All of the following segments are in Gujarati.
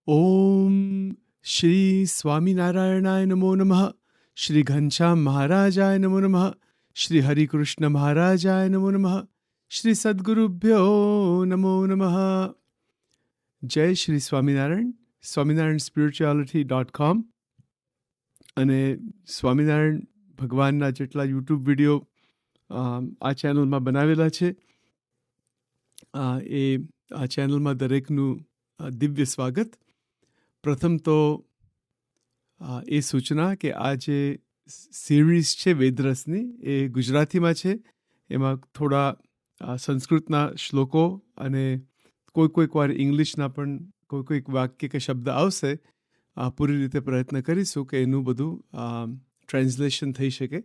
ઓમ શ્રી સ્વામિનારાયણાય નમો નમઃ. શ્રી ઘનશ્યામ મહારાજાય નમો નમઃ. શ્રી હરિકૃષ્ણ મહારાજાય નમો નમઃ. શ્રી સદ્ગુરુભ્યો નમો નમઃ. જય શ્રી સ્વામિનારાયણ. સ્વામિનારાયણ spirituality.com અને સ્વામિનારાયણ ભગવાનના જેટલા યુટ્યુબ વિડીયો આ ચેનલમાં બનાવેલા છે, એ આ ચેનલમાં દરેકનું દિવ્ય સ્વાગત. પ્રથમ તો એ સૂચના કે આ જે સિરીઝ છે વેદરસની, એ ગુજરાતીમાં છે. એમાં થોડા સંસ્કૃતના શ્લોકો અને કોઈક વાર ઇંગ્લિશના પણ કોઈક વાક્ય કે શબ્દ આવશે. પૂરી રીતે પ્રયત્ન કરીશું કે એનું બધું ટ્રાન્સલેશન થઈ શકે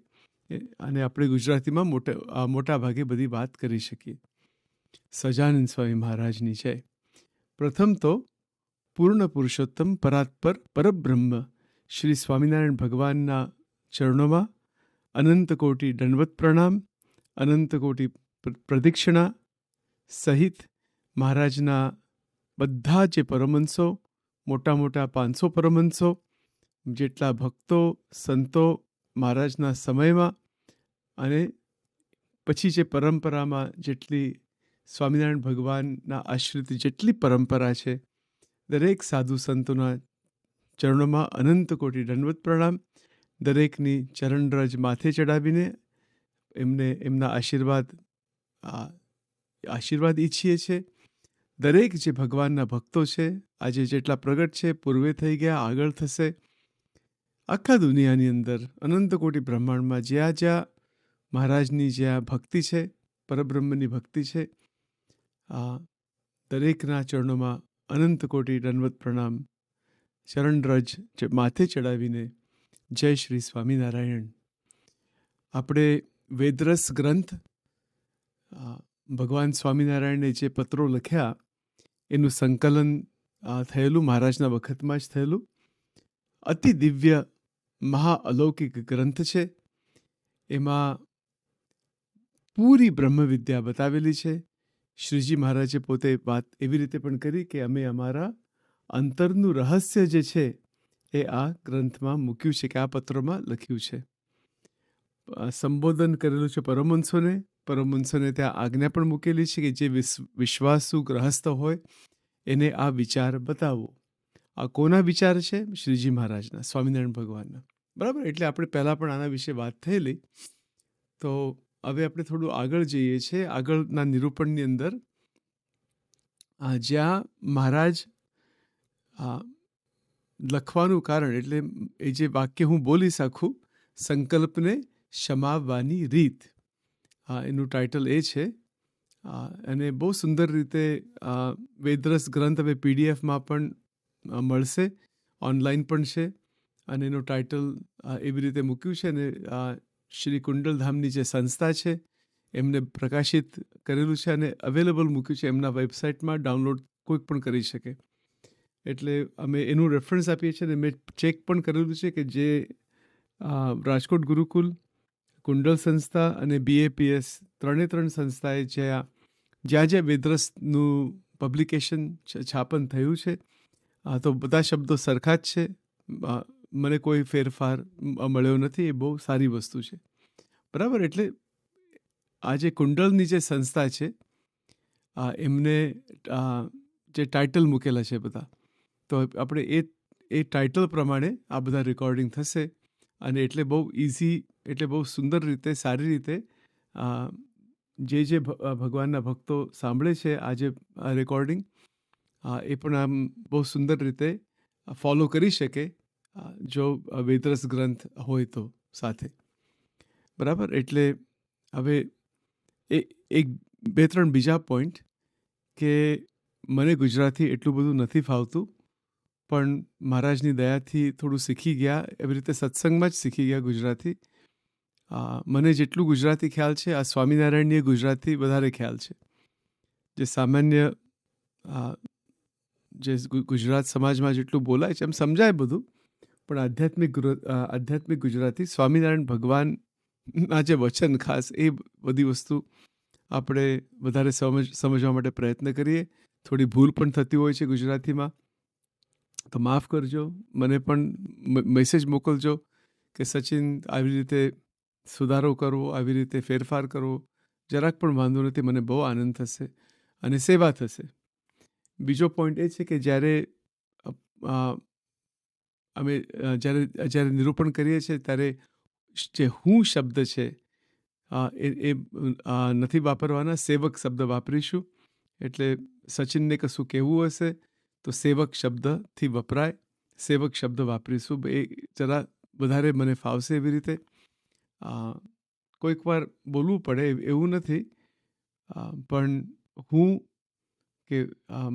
અને આપણે ગુજરાતીમાં મોટા ભાગે બધી વાત કરી શકીએ. સજાનંદ સ્વામી મહારાજની જય. પ્રથમ તો પૂર્ણ પુરુષોત્તમ પરાત્પર પરબ્રહ્મ શ્રી સ્વામિનારાયણ ભગવાનના ચરણોમાં અનંત કોટી દંડવત પ્રણામ, અનંત કોટી પ્રદક્ષિણા સહિત મહારાજના બધા જે પરમહંસો, મોટા 500 પરમહંસો, જેટલા ભક્તો સંતો મહારાજના સમયમાં અને પછી જે પરંપરામાં જેટલી સ્વામિનારાયણ ભગવાનના આશ્રિત જેટલી પરંપરા છે, દરેક સાધુ સંતોના ચરણોમાં અનંત કોટી દંડવત પ્રણામ. દરેકની ચરણરજ માથે ચડાવીને એમને એમના આશીર્વાદ ઈચ્છીએ છીએ. દરેક જે ભગવાનના ભક્તો છે, આજે જેટલા પ્રગટ છે, પૂર્વે થઈ ગયા, આગળ થશે, આખા દુનિયાની અંદર અનંત કોટી બ્રહ્માંડમાં જ્યાં મહારાજની જ્યાં ભક્તિ છે, પરબ્રહ્મની ભક્તિ છે, દરેકના ચરણોમાં અનંત કોટી દંડવત પ્રણામ. ચરણરજ માથે ચડાવીને જય શ્રી સ્વામિનારાયણ. આપણે વેદરસ ગ્રંથ, ભગવાન સ્વામિનારાયણે જે પત્રો લખ્યા એનું સંકલન થયેલું મહારાજના વખતમાં જ થયેલું અતિ દિવ્ય મહાઅલૌકિક ગ્રંથ છે. એમાં પૂરી બ્રહ્મવિદ્યા બતાવેલી છે. શ્રીજી મહારાજે પોતે વાત એવી રીતે પણ કરી કે અમે અમારા અંતરનું રહસ્ય જે છે એ આ ગ્રંથમાં મૂક્યું છે, કે આ પત્રોમાં લખ્યું છે. સંબોધન કરેલું છે પરમહંસોને. પરમહંસોને ત્યાં આજ્ઞા પણ મૂકેલી છે કે જે વિશ્વાસુ ગ્રહસ્થ હોય એને આ વિચાર બતાવો. આ કોના વિચાર છે? શ્રીજી મહારાજના, સ્વામિનારાયણ ભગવાનના. બરાબર. એટલે આપણે પહેલાં પણ આના વિશે વાત થયેલી. તો હવે આપણે થોડું આગળ જઈએ છીએ. આગળના નિરૂપણની અંદર જ્યાં મહારાજ લખવાનું કારણ, એટલે એ જે વાક્ય હું બોલીશ આખું, સંકલ્પને શમાવવાની રીત, એનું ટાઇટલ એ છે. અને બહુ સુંદર રીતે વેદરસ ગ્રંથ હવે પીડીએફમાં પણ મળશે, ઓનલાઈન પણ છે. અને એનું ટાઇટલ એવી રીતે મૂક્યું છે. અને શ્રી કુંડલધામની જે સંસ્થા છે એમને પ્રકાશિત કરેલું છે અને અવેલેબલ મૂક્યું છે એમના વેબસાઇટમાં. ડાઉનલોડ કોઈક પણ કરી શકે. એટલે અમે એનું રેફરન્સ આપીએ છીએ. અને મેં ચેક પણ કરેલું છે કે જે રાજકોટ ગુરુકુલ, કુંડલ સંસ્થા અને BAPS ત્રણ સંસ્થાએ જ્યાં વેદરસનું પબ્લિકેશન છાપન થયું છે, તો બધા શબ્દો સરખા જ છે. મને કોઈ ફેરફાર મળ્યો નથી. એ બહુ સારી વસ્તુ છે. બરાબર. એટલે આ જે કુંડલની જે સંસ્થા છે, એમને જે ટાઇટલ મૂકેલા છે બધા, તો આપણે એ ટાઇટલ પ્રમાણે આ બધા રેકોર્ડિંગ થશે. અને એટલે બહુ ઇઝી, એટલે બહુ સુંદર રીતે, સારી રીતે જે ભગવાનના ભક્તો સાંભળે છે આજે આ રેકોર્ડિંગ, એ પણ આમ બહુ સુંદર રીતે ફોલો કરી શકે, જો વેદરસ ગ્રંથ હોય તો સાથે. બરાબર. એટલે હવે એક 2-3 બીજા પોઈન્ટ, કે મને ગુજરાતી એટલું બધું નથી ફાવતું, પણ મહારાજની દયાથી થોડું શીખી ગયા. એવી રીતે સત્સંગમાં જ શીખી ગયા ગુજરાતી. મને જેટલું ગુજરાતી ખ્યાલ છે, આ સ્વામિનારાયણની ગુજરાતી વધારે ખ્યાલ છે. જે સામાન્ય જે ગુજરાત સમાજમાં જેટલું બોલાય છે એમ સમજાય બધું, પણ આધ્યાત્મિક ગુજરાતી, સ્વામિનારાયણ ભગવાનના જે વચન ખાસ, એ બધી વસ્તુ આપણે વધારે સમજવા માટે પ્રયત્ન કરીએ. થોડી ભૂલ પણ થતી હોય છે ગુજરાતીમાં. તો માફ કરજો, મને પણ મેસેજ મોકલજો કે સચિન આવી રીતે સુધારો કરવો, આવી રીતે ફેરફાર કરવો. જરાક પણ વાંધો નથી, મને બહુ આનંદ થશે અને સેવા થશે. બીજો પોઈન્ટ એ છે કે જ્યારે અમે જ્યારે નિરૂપણ કરીએ છીએ ત્યારે જે હું શબ્દ છે એ નથી વાપરવાના, સેવક શબ્દ વાપરીશું. એટલે સચિનને કશું કહેવું હશે તો સેવક શબ્દથી વપરાય, સેવક શબ્દ વાપરીશું. એ જરા વધારે મને ફાવશે એવી રીતે. કોઈક વાર બોલવું પડે એવું નથી, પણ હું કે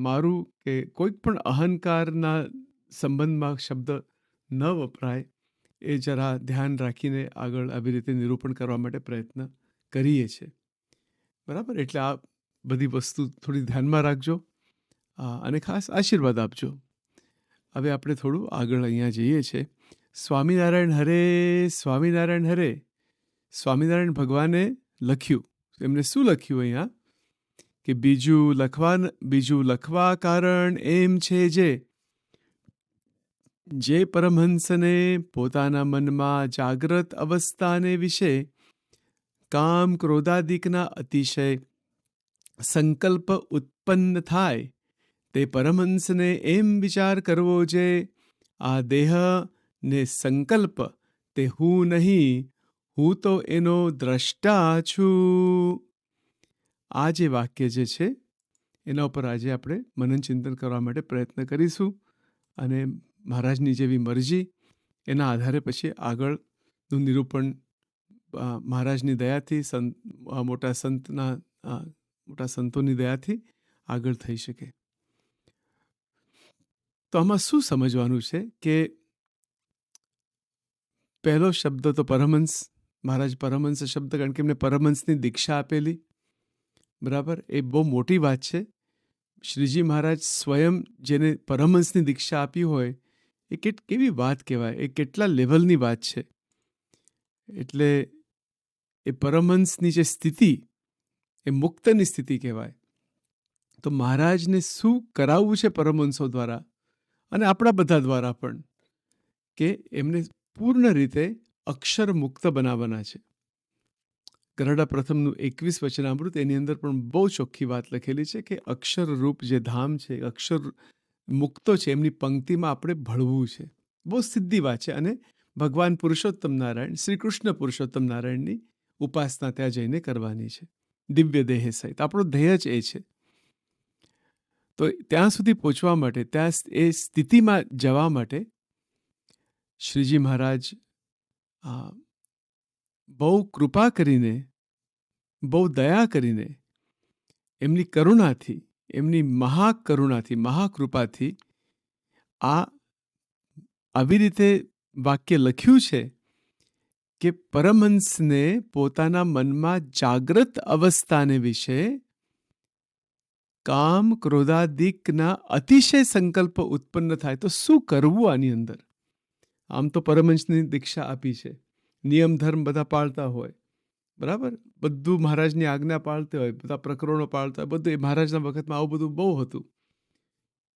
મારું કે કોઈક પણ અહંકારના સંબંધમાં શબ્દ ન વપરાય એ જરા ધ્યાન રાખીને આગળ આવી રીતે નિરૂપણ કરવા માટે પ્રયત્ન કરીએ છીએ. બરાબર? એટલે આ બધી વસ્તુ થોડી ધ્યાનમાં રાખજો અને ખાસ આશીર્વાદ આપજો. હવે આપણે થોડું આગળ અહીંયા જઈએ છીએ. સ્વામિનારાયણ હરે, સ્વામિનારાયણ હરે. સ્વામિનારાયણ ભગવાને લખ્યું, એમને શું લખ્યું અહીંયા કે બીજું લખવા કારણ એમ છે જે પરમહંસને પોતાના મનમાં જાગ્રત અવસ્થાને વિશે કામ ક્રોધાદિકના અતિશય સંકલ્પ ઉત્પન્ન થાય તે પરમહંસને એમ વિચાર કરવો જે આ દેહ ને સંકલ્પ તે હું નહીં, હું તો એનો દ્રષ્ટા છું. આ જે વાક્ય જે છે એના ઉપર આજે આપણે મનન ચિંતન કરવા માટે પ્રયત્ન કરીશું અને મહારાજની જેવી મરજી એના આધારે પછી આગળનું નિરૂપણ મહારાજની દયાથી, મોટા સંતોની દયાથી આગળ થઈ શકે. તો આમાં શું સમજવાનું છે કે પહેલો શબ્દ તો પરમહંસ, મહારાજ પરમહંસ શબ્દ, કારણ કે એમને પરમહંસની દીક્ષા આપેલી. બરાબર? એ બહુ મોટી વાત છે. શ્રીજી મહારાજ સ્વયં જેને પરમહંસની દીક્ષા આપી હોય એ કેવી વાત કહેવાય, એ કેટલા લેવલની વાત છે. એટલે એ પરમહંસની જે સ્થિતિ એ મુક્તની સ્થિતિ કહેવાય. તો મહારાજને શું કરાવવું છે પરમહંસો દ્વારા અને આપણા બધા દ્વારા પણ, કે એમને પૂર્ણ રીતે અક્ષર મુક્ત બનાવવાના છે. ગરડા પ્રથમનું 21 વચનામૃત એની અંદર પણ બહુ ચોખ્ખી વાત લખેલી છે કે અક્ષર રૂપ જે ધામ છે, અક્ષર મુક્તો છે, એમની પંક્તિમાં આપણે ભળવું છે. બહુ સિદ્ધિ વાત છે. અને ભગવાન પુરુષોત્તમ નારાયણ, શ્રી કૃષ્ણ પુરુષોત્તમ નારાયણની ઉપાસના ત્યાં જઈને કરવાની છે, દિવ્ય દેહ સહિત. આપણો ધ્યેય જ એ છે. તો ત્યાં સુધી પહોંચવા માટે, ત્યાં એ સ્થિતિમાં જવા માટે શ્રીજી મહારાજ બહુ કૃપા કરીને, બહુ દયા કરીને, એમની કરુણાથી, એમની મહાકરુણાથી, મહાકૃપાથી આવી રીતે વાક્ય લખ્યું છે કે પરમહંસને પોતાના મનમાં જાગ્રત અવસ્થાને વિશે કામ ક્રોધાદિકના અતિશય સંકલ્પ ઉત્પન્ન થાય. તો શું કરવું આની અંદર? આમ તો પરમહંસની દીક્ષા આપી છે, નિયમ ધર્મ બધા પાળતા હોય, બરાબર, બધું મહારાજની આજ્ઞા પાળતા હોય, બધા પ્રકરણો પાળતા હોય, બધું. એ મહારાજના વખતમાં આવું બધું બહુ હતું.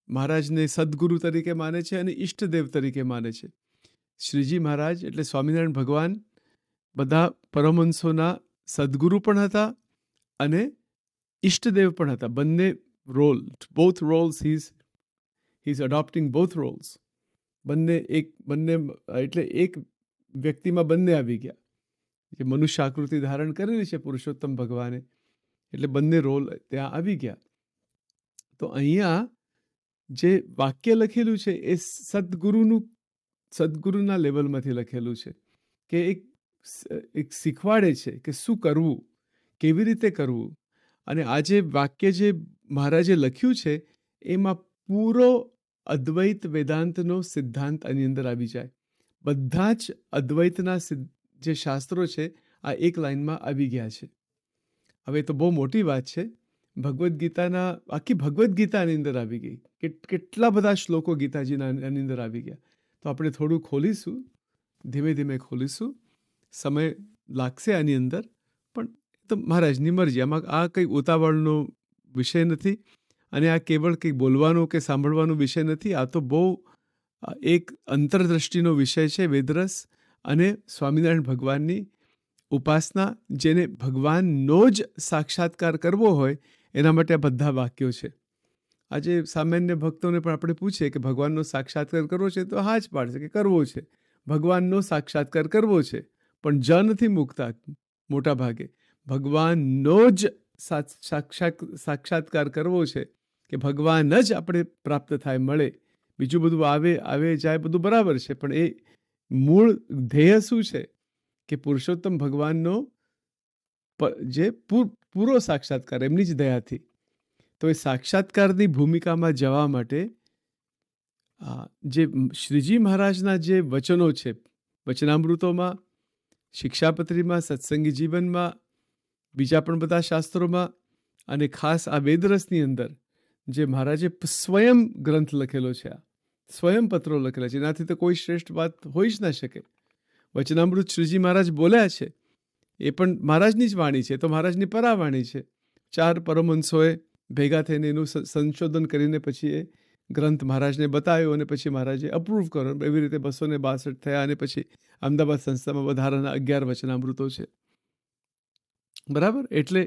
મહારાજને સદગુરુ તરીકે માને છે અને ઈષ્ટદેવ તરીકે માને છે. શ્રીજી મહારાજ એટલે સ્વામિનારાયણ ભગવાન બધા પરમહંસોના સદગુરુ પણ હતા અને ઈષ્ટદેવ પણ હતા. બંને role, both roles he is adopting both roles. બંને એટલે એક વ્યક્તિમાં બંને આવી ગયા. જે મનુષ્ય આકૃતિ ધારણ કરેલી છે પુરુષોત્તમ ભગવાને, એટલે બંને રોલ ત્યાં આવી ગયા. તો અહીંયા જે વાક્ય લખેલું છે એ સદગુરુના લેવલમાંથી લખેલું છે કે એક શીખવાડે છે કે શું કરવું, કેવી રીતે કરવું. અને આ જે વાક્ય જે મહારાજે લખ્યું છે એમાં પૂરો અદ્વૈત વેદાંતનો સિદ્ધાંત આની અંદર આવી જાય. બધા જ અદ્વૈતના જે શાસ્ત્રો છે આ એક લાઈનમાં આવી ગયા છે. હવે તો બહુ મોટી વાત છે. ભગવદ્ ગીતાના, આખી ભગવદ્ ગીતાની અંદર આવી ગઈ. કેટલા બધા શ્લોકો ગીતાજીના એની અંદર આવી ગયા. તો આપણે થોડું ખોલીશું, ધીમે ધીમે ખોલીશું. સમય લાગશે આની અંદર, પણ તો મહારાજની મરજી. આમાં આ કંઈ ઉતાવળનો વિષય નથી અને આ કેવળ કંઈક બોલવાનો કે સાંભળવાનો વિષય નથી. આ તો બહુ એક અંતરદ્રષ્ટિનો વિષય છે વેદરસ અને સ્વામિનારાયણ ભગવાનની ઉપાસના, જેને ભગવાનનો જ સાક્ષાત્કાર કરવો હોય એના માટે આ બધા વાક્યો છે. આજે સામાન્ય ભક્તોને પણ આપણે પૂછીએ કે ભગવાનનો સાક્ષાત્કાર કરવો છે તો હા જ પાડશે કે કરવો છે. ભગવાનનો સાક્ષાત્કાર કરવો છે, પણ જ નથી મૂકતા મોટા ભાગે. ભગવાનનો જ સાક્ષાત્કાર કરવો છે કે ભગવાન જ આપણે પ્રાપ્ત થાય, મળે. બીજું બધું આવે જાય બધું બરાબર છે, પણ એ મૂળ ધ્યેય શું છે કે પુરુષોત્તમ ભગવાનનો જે પૂરો સાક્ષાત્કાર એમની જ દયાથી. તો એ સાક્ષાત્કારની ભૂમિકામાં જવા માટે જે શ્રીજી મહારાજના જે વચનો છે, વચનામૃતોમાં, શિક્ષાપત્રીમાં, સત્સંગી જીવનમાં, બીજા પણ બધા શાસ્ત્રોમાં, અને ખાસ આ વેદરસની અંદર જે મહારાજે સ્વયં ગ્રંથ લખેલો છે, આ સ્વયં પત્રો લખેલા છે, એનાથી તો કોઈ શ્રેષ્ઠ વાત હોઈ જ ના શકે. વચનામૃત શ્રીજી મહારાજ બોલ્યા છે, એ પણ મહારાજની જ વાણી છે, તો મહારાજની પરાવાણી છે. 4 પરમહંસોએ ભેગા થઈને એનું સંશોધન કરીને પછી એ ગ્રંથ મહારાજને બતાવ્યો અને પછી મહારાજે અપ્રૂવ કર્યો. એવી રીતે 262 થયા અને પછી અમદાવાદ સંસ્થામાં વધારાના 11 વચનામૃતો છે. બરાબર? એટલે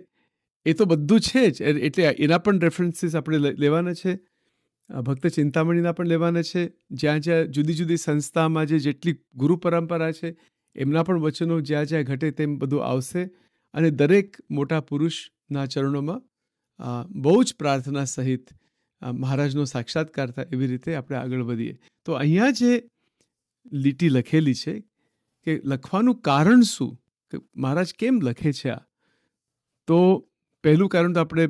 એ તો બધું છે જ. એટલે એના પણ રેફરન્સીસ આપણે લેવાના છે. ભક્ત ચિંતામણીના પણ લેવાના છે. જ્યાં જ્યાં જુદી જુદી સંસ્થામાં જેટલી ગુરુ પરંપરા છે એમના પણ વચનો જ્યાં ઘટે તેમ બધું આવશે. અને દરેક મોટા પુરુષના ચરણોમાં બહુ જ પ્રાર્થના સહિત મહારાજનો સાક્ષાત્કાર થાય, એવી રીતે આપણે આગળ વધીએ. તો અહીંયા જે લીટી લખેલી છે કે લખવાનું કારણ શું, કે મહારાજ કેમ લખે છે આ, તો પહેલું કારણ તો આપણે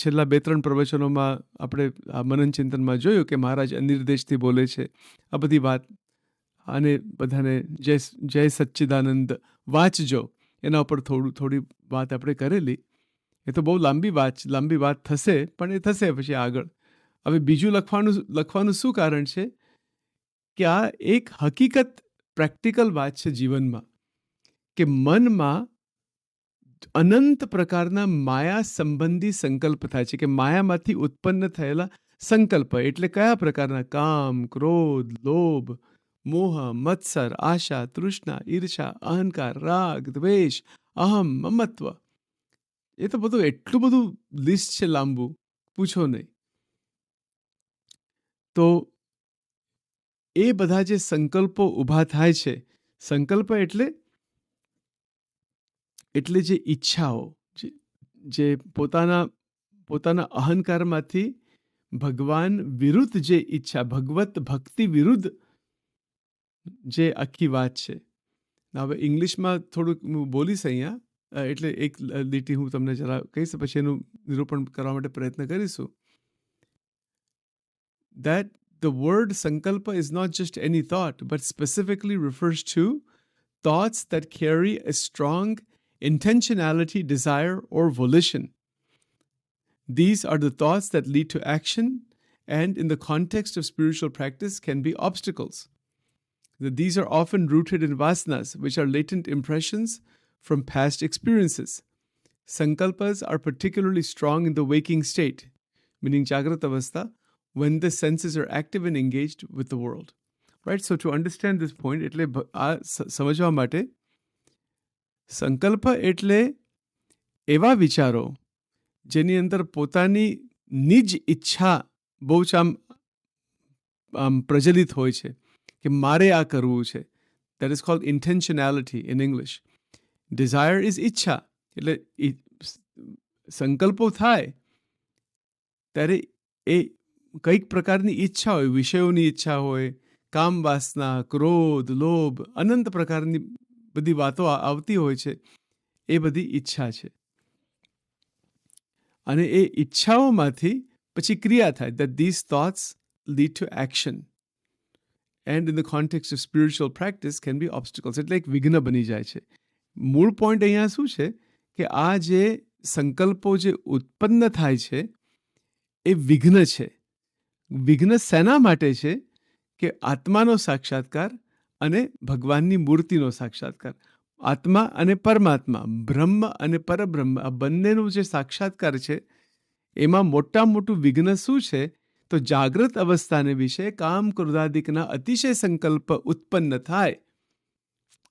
છેલ્લા 2-3 પ્રવચનોમાં આપણે મનન ચિંતનમાં જોયું કે મહારાજ અનિર્દેશથી બોલે છે આ બધી વાત. અને બધાને જય સચ્ચિદાનંદ વાંચજો, એના ઉપર થોડી વાત આપણે કરેલી. એ તો બહુ લાંબી વાત થશે, પણ એ થશે પછી આગળ. હવે બીજું લખવાનું શું કારણ છે કે આ એક હકીકત, પ્રેક્ટિકલ વાત છે જીવનમાં, કે મનમાં અનંત પ્રકારના માયા સંબંધી સંકલ્પ થાય છે. કે માયામાંથી ઉત્પન્ન થયેલા સંકલ્પ એટલે કયા પ્રકારના? કામ, ક્રોધ, લોભ, મોહ, મત્સર, આશા, તૃષ્ણા, ઈર્ષા, અહંકાર, રાગ, દ્વેષ, અહમ, મમત્વ. એ તો બધું એટલું બધું લિસ્ટ છે લાંબુ, પૂછો નહીં. તો એ બધા જે સંકલ્પો ઊભા થાય છે, સંકલ્પ એટલે જે ઈચ્છાઓ, જે પોતાના અહંકારમાંથી ભગવાન વિરુદ્ધ જે ઈચ્છા, ભગવત ભક્તિ વિરુદ્ધ જે આખી વાત છે. હવે ઇંગ્લિશમાં થોડુંક હું બોલીશ અહીંયા, એટલે એક લીટી હું તમને જરા કહીશ, પછી એનું નિરૂપણ કરવા માટે પ્રયત્ન કરીશું. That the word sankalpa is not just any thought, but specifically refers to thoughts that carry a strong intentionality, desire, or volition. These are the thoughts that lead to action and, in the context of spiritual practice, can be obstacles. These are often rooted in vasanas, which are latent impressions from past experiences. Sankalpas are particularly strong in the waking state, meaning Jagrat Avastha, when the senses are active and engaged with the world. Right? So to understand this point, એટલે સમજવા માટે સંકલ્પ એટલે એવા વિચારો જેની અંદર પોતાની નિજ ઈચ્છા બહુ જ આમ પ્રજલિત હોય છે કે મારે આ કરવું છે. That is called intentionality in English. Desire is ઈચ્છા. એટલે સંકલ્પો થાય ત્યારે એ કંઈક પ્રકારની ઈચ્છા હોય, વિષયોની ઈચ્છા હોય, કામ વાસના, ક્રોધ, લોભ, અનંત પ્રકારની બધી વાતો આવતી હોય છે. એ બધી ઈચ્છા છે. અને એ ઈચ્છાઓમાંથી પછી ક્રિયા થાય. That these thoughts lead to action. And in the context of spiritual practice can be obstacles. એટલે એક વિઘ્ન બની જાય છે. મૂળ પોઈન્ટ અહીંયા શું છે કે આ જે સંકલ્પો જે ઉત્પન્ન થાય છે એ વિઘ્ન છે. વિઘ્ન શેના માટે છે? કે આત્માનો સાક્ષાત્કાર અને ભગવાનની મૂર્તિનો સાક્ષાત્કાર. આત્મા અને પરમાત્મા, બ્રહ્મ અને પરબ્રહ્મ, આ બંનેનું જે સાક્ષાત્કાર છે એમાં મોટામાં મોટું વિઘ્ન શું છે? તો જાગ્રત અવસ્થાને વિશે કામ ક્રોધાદિકના અતિશય સંકલ્પ ઉત્પન્ન થાય,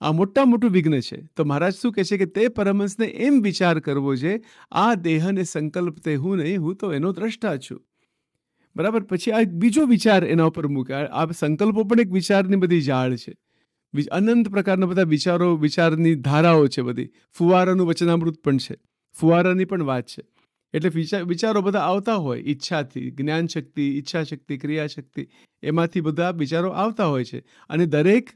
આ મોટું વિઘ્ન છે. તો મહારાજ શું કહે છે કે તે પરમહંસને એમ વિચાર કરવો છે, આ દેહને સંકલ્પ તે હું નહીં, હું તો એનો દ્રષ્ટા છું. બરાબર. પછી આ બીજો વિચાર એના ઉપર મૂકે. આ સંકલ્પો પણ એક વિચારની બધી ઝાડ છે. અનંત પ્રકારના બધા વિચારની ધારાઓ છે. બધી ફુવારાનું વચનામૃત પણ છે, ફુવારાની પણ વાત છે. એટલે વિચારો બધા આવતા હોય ઈચ્છાથી, જ્ઞાન શક્તિ, ઈચ્છા શક્તિ, ક્રિયા શક્તિ, એમાંથી બધા વિચારો આવતા હોય છે. અને દરેક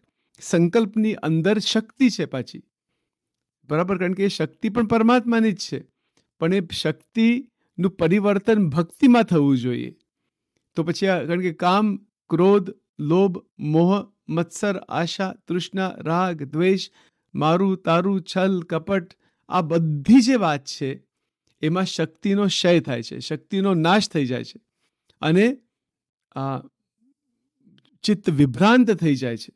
સંકલ્પની અંદર શક્તિ છે પાછી. બરાબર. કારણ કે એ શક્તિ પણ પરમાત્માની જ છે, પણ એ શક્તિનું પરિવર્તન ભક્તિમાં થવું જોઈએ. તો પછી કારણ કે કામ, ક્રોધ, લોભ, મોહ, મત્સર, આશા, તૃષ્ણા, રાગ, દ્વેષ, મારું, તારું, છલ, કપટ, આ બધી જે વાત છે એમાં શક્તિનો ક્ષય થાય છે, શક્તિનો નાશ થઈ જાય છે અને ચિત્ત વિભ્રાંત થઈ જાય છે.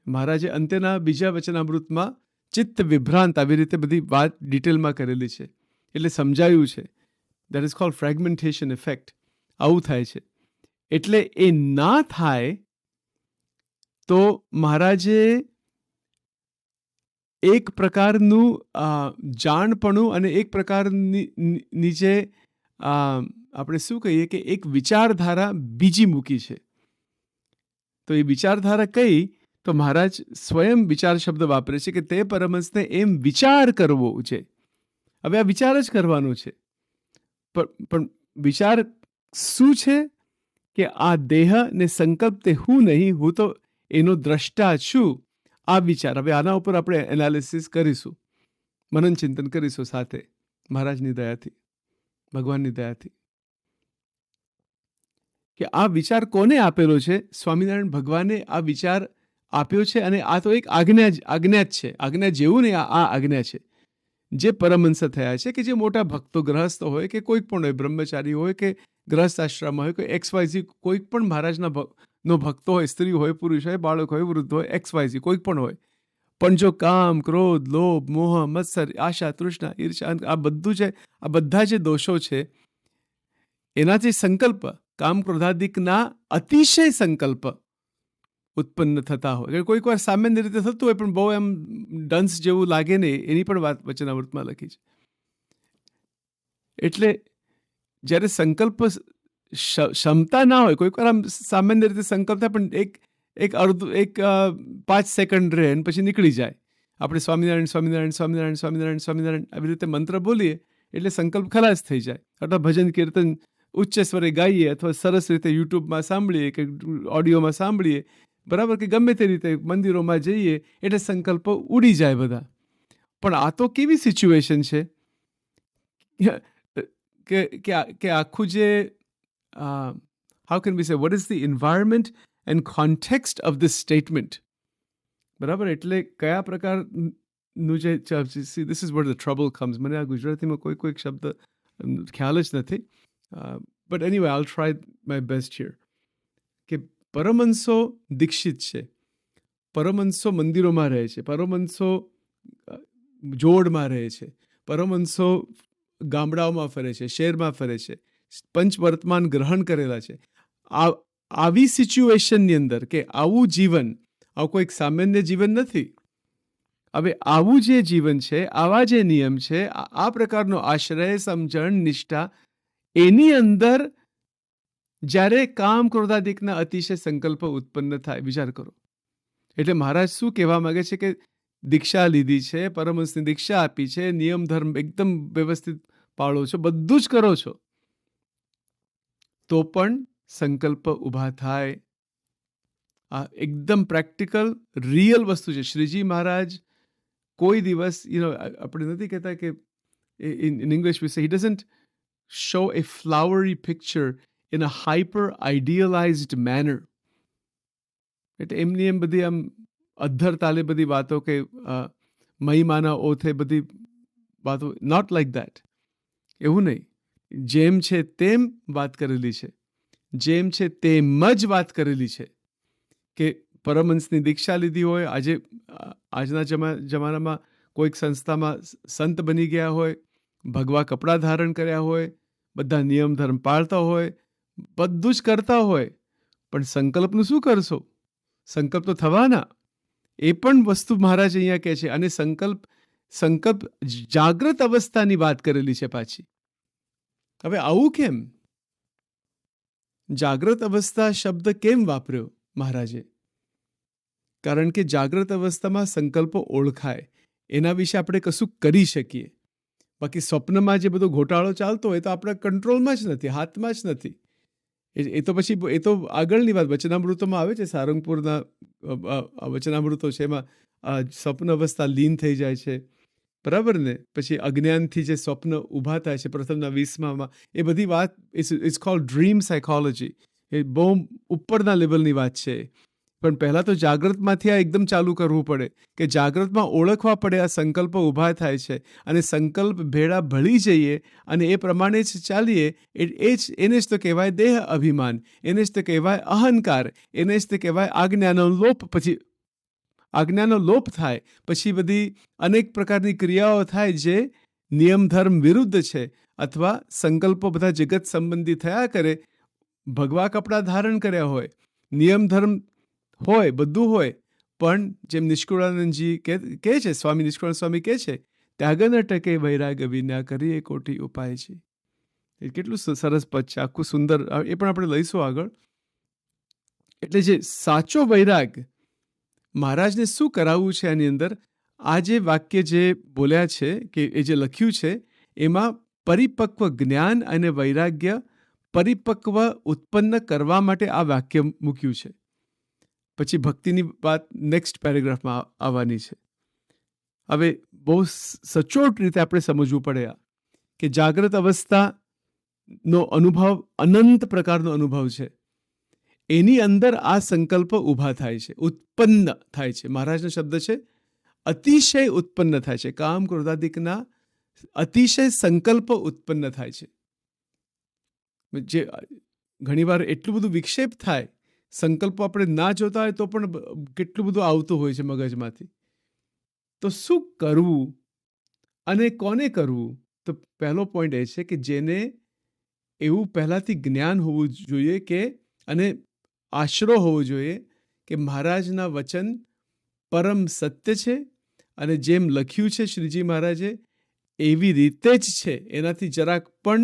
મહારાજે અંત્યના બીજા વચનામૃતમાં ચિત્ત વિભ્રાંત આવી રીતે બધી વાત ડિટેલમાં કરેલી છે. એટલે સમજાયું છે, that is called fragmentation effect. આવું થાય છે. એટલે એ ના થાય તો મહારાજે એક પ્રકારનું જાણપણું અને એક પ્રકારની નીચે આપણે શું કહીએ કે એક વિચારધારા બીજી મૂકી છે. તો એ વિચારધારા કઈ? તો મહારાજ સ્વયં વિચાર શબ્દ વાપરે છે કે તે પરમહંસને એમ વિચાર કરવો છે. હવે આ વિચાર જ કરવાનો છે, પણ વિચાર શું છે કે આ દેહ ને સંકલ્પ તે હું નહીં, હું તો એનો દ્રષ્ટા છું. આ વિચાર. હવે આના ઉપર આપણે એનાલિસિસ કરીશું, મનન ચિંતન કરીશું સાથે મહારાજની દયાથી, ભગવાનની દયાથી. કે આ વિચાર કોને આપેલો છે? સ્વામિનારાયણ ભગવાને આ વિચાર આપ્યો છે. અને આ તો એક આજ્ઞા જ છે. આજ્ઞા જેવું ને આ આજ્ઞા છે. જે પરમહંસ થયા છે, કે જે મોટા ભક્તો, ગ્રહસ્થ હોય કે કોઈક પણ હોય, બ્રહ્મચારી હોય કે ગ્રહસ્થ આશ્રમ હોય, કોઈ XYZ કોઈક પણ મહારાજના નો ભક્તો હોય, સ્ત્રી હોય, પુરુષ હોય, બાળક હોય, વૃદ્ધ હોય, XYZ કોઈક પણ હોય, પણ જો કામ, ક્રોધ, લોભ, મોહ, મત્સર, આશા, તૃષ્ણા, ઈર્ષા, આ બધું છે, આ બધા જે દોષો છે એનાથી સંકલ્પ, કામ ક્રોધાદિકના અતિશય સંકલ્પ ઉત્પન્ન થતા હોય. કોઈક વાર સામાન્ય રીતે થતું હોય, પણ બહુ એમ ડંસ જેવું લાગે નહીં, એની પણ વાત વચનામૃતમાં લખી છે. એટલે જ્યારે સંકલ્પ ક્ષમતા ના હોય, કોઈક વાર આમ સામાન્ય રીતે સંકલ્પ થાય, પણ એક 5 સેકન્ડ રહે અને પછી નીકળી જાય. આપણે સ્વામિનારાયણ સ્વામિનારાયણ સ્વામિનારાયણ સ્વામિનારાયણ સ્વામિનારાયણ આવી રીતે મંત્ર બોલીએ એટલે સંકલ્પ ખલાસ થઈ જાય. અથવા ભજન કીર્તન ઉચ્ચ સ્વરે ગાઈએ, અથવા સરસ રીતે યુટ્યુબમાં સાંભળીએ કે ઓડિયોમાં સાંભળીએ, બરાબર, કે ગમે તે રીતે મંદિરોમાં જઈએ એટલે સંકલ્પો ઉડી જાય બધા. પણ આ તો કેવી સિચ્યુએશન છે કે આખું જે how can we say, what is the environment and context of this statement? બરાબર. એટલે કયા પ્રકારનું જે, this is where the trouble comes. મને આ ગુજરાતીમાં કોઈક શબ્દ ખ્યાલ જ નથી. But anyway, I'll try my best here. કે પરમહંસો દીક્ષિત છે, પરમહંસો મંદિરોમાં રહે છે, પરમહંસો જોડમાં રહે છે, પરમહંસો ગામડાઓમાં ફરે છે, શહેરમાં ફરે છે, પંચવર્તમાન ગ્રહણ કરેલા છે. આવી સિચ્યુએશનની અંદર કે આવું જીવન, આવું કોઈક સામાન્ય જીવન નથી. હવે આવું જે જીવન છે, આવા જે નિયમ છે, આ પ્રકારનો આશ્રય, સમજણ, નિષ્ઠા, એની અંદર જ્યારે કામ ક્રોધાદિકના અતિશય સંકલ્પ ઉત્પન્ન થાય, વિચાર કરો. એટલે મહારાજ શું કહેવા માંગે છે કે દીક્ષા લીધી છે, પરમહંસની દીક્ષા આપી છે, નિયમ ધર્મ એકદમ વ્યવસ્થિત પાળો છો, બધું જ કરો છો, તો પણ સંકલ્પ ઊભા થાય. આ એકદમ પ્રેક્ટિકલ રિયલ વસ્તુ છે. શ્રીજી મહારાજ કોઈ દિવસ, આપણે નથી કહેતા કે in English we say he doesn't show a flowery picture in a hyper idealized manner. એટલે એમની એમ બધી આમ અધ્ધર તાલે બધી વાતો કે મહિમાના ઓથે બધી વાતો, નોટ લાઈક દેટ. એવું નહીં. જેમ છે તેમ વાત કરેલી છે, જેમ છે તેમ જ વાત કરેલી છે. કે પરમહંસની દીક્ષા લીધી હોય, આજના જમાનામાં કોઈક સંસ્થામાં સંત બની ગયા હોય, ભગવા કપડાં ધારણ કર્યા હોય, બધા નિયમ ધર્મ પાળતા હોય, બધું જ કરતા હોય, પણ સંકલ્પનું શું કરશો? સંકલ્પ તો થવાના. એ પણ વસ્તુ મહારાજ અહીંયા કહે છે. અને સંકલ્પ જાગ્રત અવસ્થાની વાત કરેલી છે પાછી. હવે આવું કેમ? જાગ્રત અવસ્થા શબ્દ કેમ વાપર્યો મહારાજે? કારણ કે જાગ્રત અવસ્થામાં સંકલ્પો ઓળખાય, એના વિશે આપણે કશું કરી શકીએ. બાકી સ્વપ્નમાં જે બધો ઘોટાળો ચાલતો હોય તો આપણા કંટ્રોલમાં જ નથી, હાથમાં જ નથી. એ તો પછી એ તો આગળની વાત વચનામૃતોમાં આવે છે. સારંગપુરના વચનામૃતો છે, એમાં સ્વપ્ન અવસ્થા લીન થઈ જાય છે, બરાબર ને? પછી અજ્ઞાનથી જે સ્વપ્ન ઊભા થાય છે પ્રથમના 20માં, એ બધી વાત ઇટ્સ કોલ્ડ ડ્રીમ સાયકોલોજી. એ બહુ ઉપરના લેવલની વાત છે. પણ પહેલાં તો જાગ્રતમાંથી આ એકદમ ચાલુ કરવું પડે કે જાગ્રતમાં ઓળખવા પડે આ સંકલ્પો ઊભા થાય છે, અને સંકલ્પ ભેળા ભળી જઈએ અને એ પ્રમાણે જ ચાલીએ. એને જ તો કહેવાય દેહ અભિમાન, એને જ તો કહેવાય અહંકાર, એને જ તો કહેવાય આજ્ઞાનો લોપ. પછી આજ્ઞાનો લોપ થાય પછી બધી અનેક પ્રકારની ક્રિયાઓ થાય જે નિયમ ધર્મ વિરુદ્ધ છે, અથવા સંકલ્પો બધા જગત સંબંધી થયા કરે. ભગવા કપડાં ધારણ કર્યા હોય, નિયમ ધર્મ હોય, બધું હોય, પણ જેમ નિષ્કુળાનંદજી કહે છે, સ્વામી નિષ્કુળાનંદ સ્વામી કહે છે, ત્યાગ ન ટકે વૈરાગ વિના કરીએ કોટી ઉપાય છે. એ કેટલું સરસ પદ છે, આખું સુંદર. એ પણ આપણે લઈશું આગળ. એટલે જે સાચો વૈરાગ, મહારાજને શું કરાવવું છે આની અંદર? આ જે વાક્ય જે બોલ્યા છે, કે એ જે લખ્યું છે, એમાં પરિપક્વ જ્ઞાન અને વૈરાગ્ય પરિપક્વ ઉત્પન્ન કરવા માટે આ વાક્ય મૂક્યું છે. પછી ભક્તિની વાત નેક્સ્ટ પેરેગ્રાફમાં આવવાની છે. હવે બહુ સચોટ રીતે આપણે સમજવું પડે કે જાગ્રત અવસ્થાનો અનુભવ અનંત પ્રકારનો અનુભવ છે. એની અંદર આ સંકલ્પ ઊભા થાય છે, ઉત્પન્ન થાય છે. મહારાજનો શબ્દ છે અતિશય ઉત્પન્ન થાય છે. કામ ક્રોધાદિકના અતિશય સંકલ્પ ઉત્પન્ન થાય છે. જે ઘણીવાર એટલું બધું વિક્ષેપ થાય, સંકલ્પો આપણે ના જોતા હોય તો પણ કેટલું બધું આવતું હોય છે મગજમાંથી. તો શું કરવું અને કોને કરવું? તો પહેલો પોઈન્ટ એ છે કે જેને એવું પહેલાંથી જ્ઞાન હોવું જોઈએ કે, અને આશરો હોવો જોઈએ કે મહારાજના વચન પરમ સત્ય છે, અને જેમ લખ્યું છે શ્રીજી મહારાજે એવી રીતે જ છે, એનાથી જરાક પણ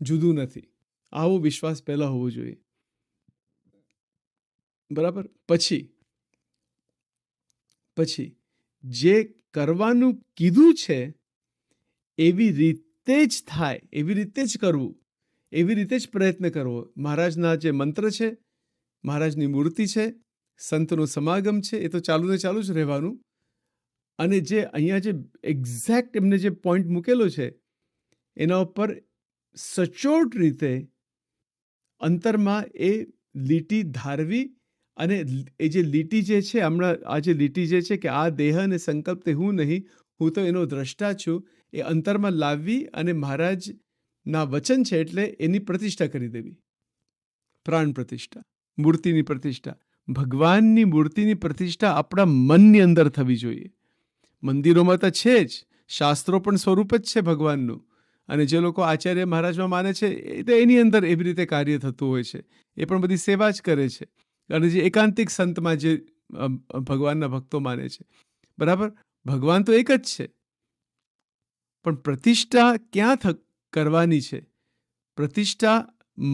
જુદું નથી. આવો વિશ્વાસ પહેલાં હોવો જોઈએ, બરાબર? પછી જે કરવાનું કીધું છે એવી રીતે જ થાય, એવી રીતે જ કરવું, એવી રીતે જ પ્રયત્ન કરવો. મહારાજના જે મંત્ર છે, મહારાજની મૂર્તિ છે, સંતનો સમાગમ છે, એ તો ચાલુ ને ચાલુ જ રહેવાનું. અને જે અહીંયા જે એક્ઝેક્ટ એમને જે પોઈન્ટ મૂકેલો છે, એના ઉપર સચોટ રીતે અંતરમાં એ લીટી ધારવી. અને એ જે લીટી જે છે, હમણાં આ જે લીટી જે છે કે આ દેહ અને સંકલ્પ તે હું નહીં, હું તો એનો દ્રષ્ટા છું, એ અંતરમાં લાવવી. અને મહારાજના વચન છે એટલે એની પ્રતિષ્ઠા કરી દેવી. પ્રાણ પ્રતિષ્ઠા, મૂર્તિની પ્રતિષ્ઠા, ભગવાનની મૂર્તિની પ્રતિષ્ઠા આપણા મનની અંદર થવી જોઈએ. મંદિરોમાં તો છે જ, શાસ્ત્રો પણ સ્વરૂપ જ છે ભગવાનનું. અને જે લોકો આચાર્ય મહારાજમાં માને છે એ તો એની અંદર એવી રીતે કાર્ય થતું હોય છે. એ પણ બધી સેવા જ કરે છે. અને જે એકાંતિક સંતમાં જે ભગવાનના ભક્તો માને છે, બરાબર, ભગવાન તો એક જ છે, પણ પ્રતિષ્ઠા ક્યાં કરવાની છે? પ્રતિષ્ઠા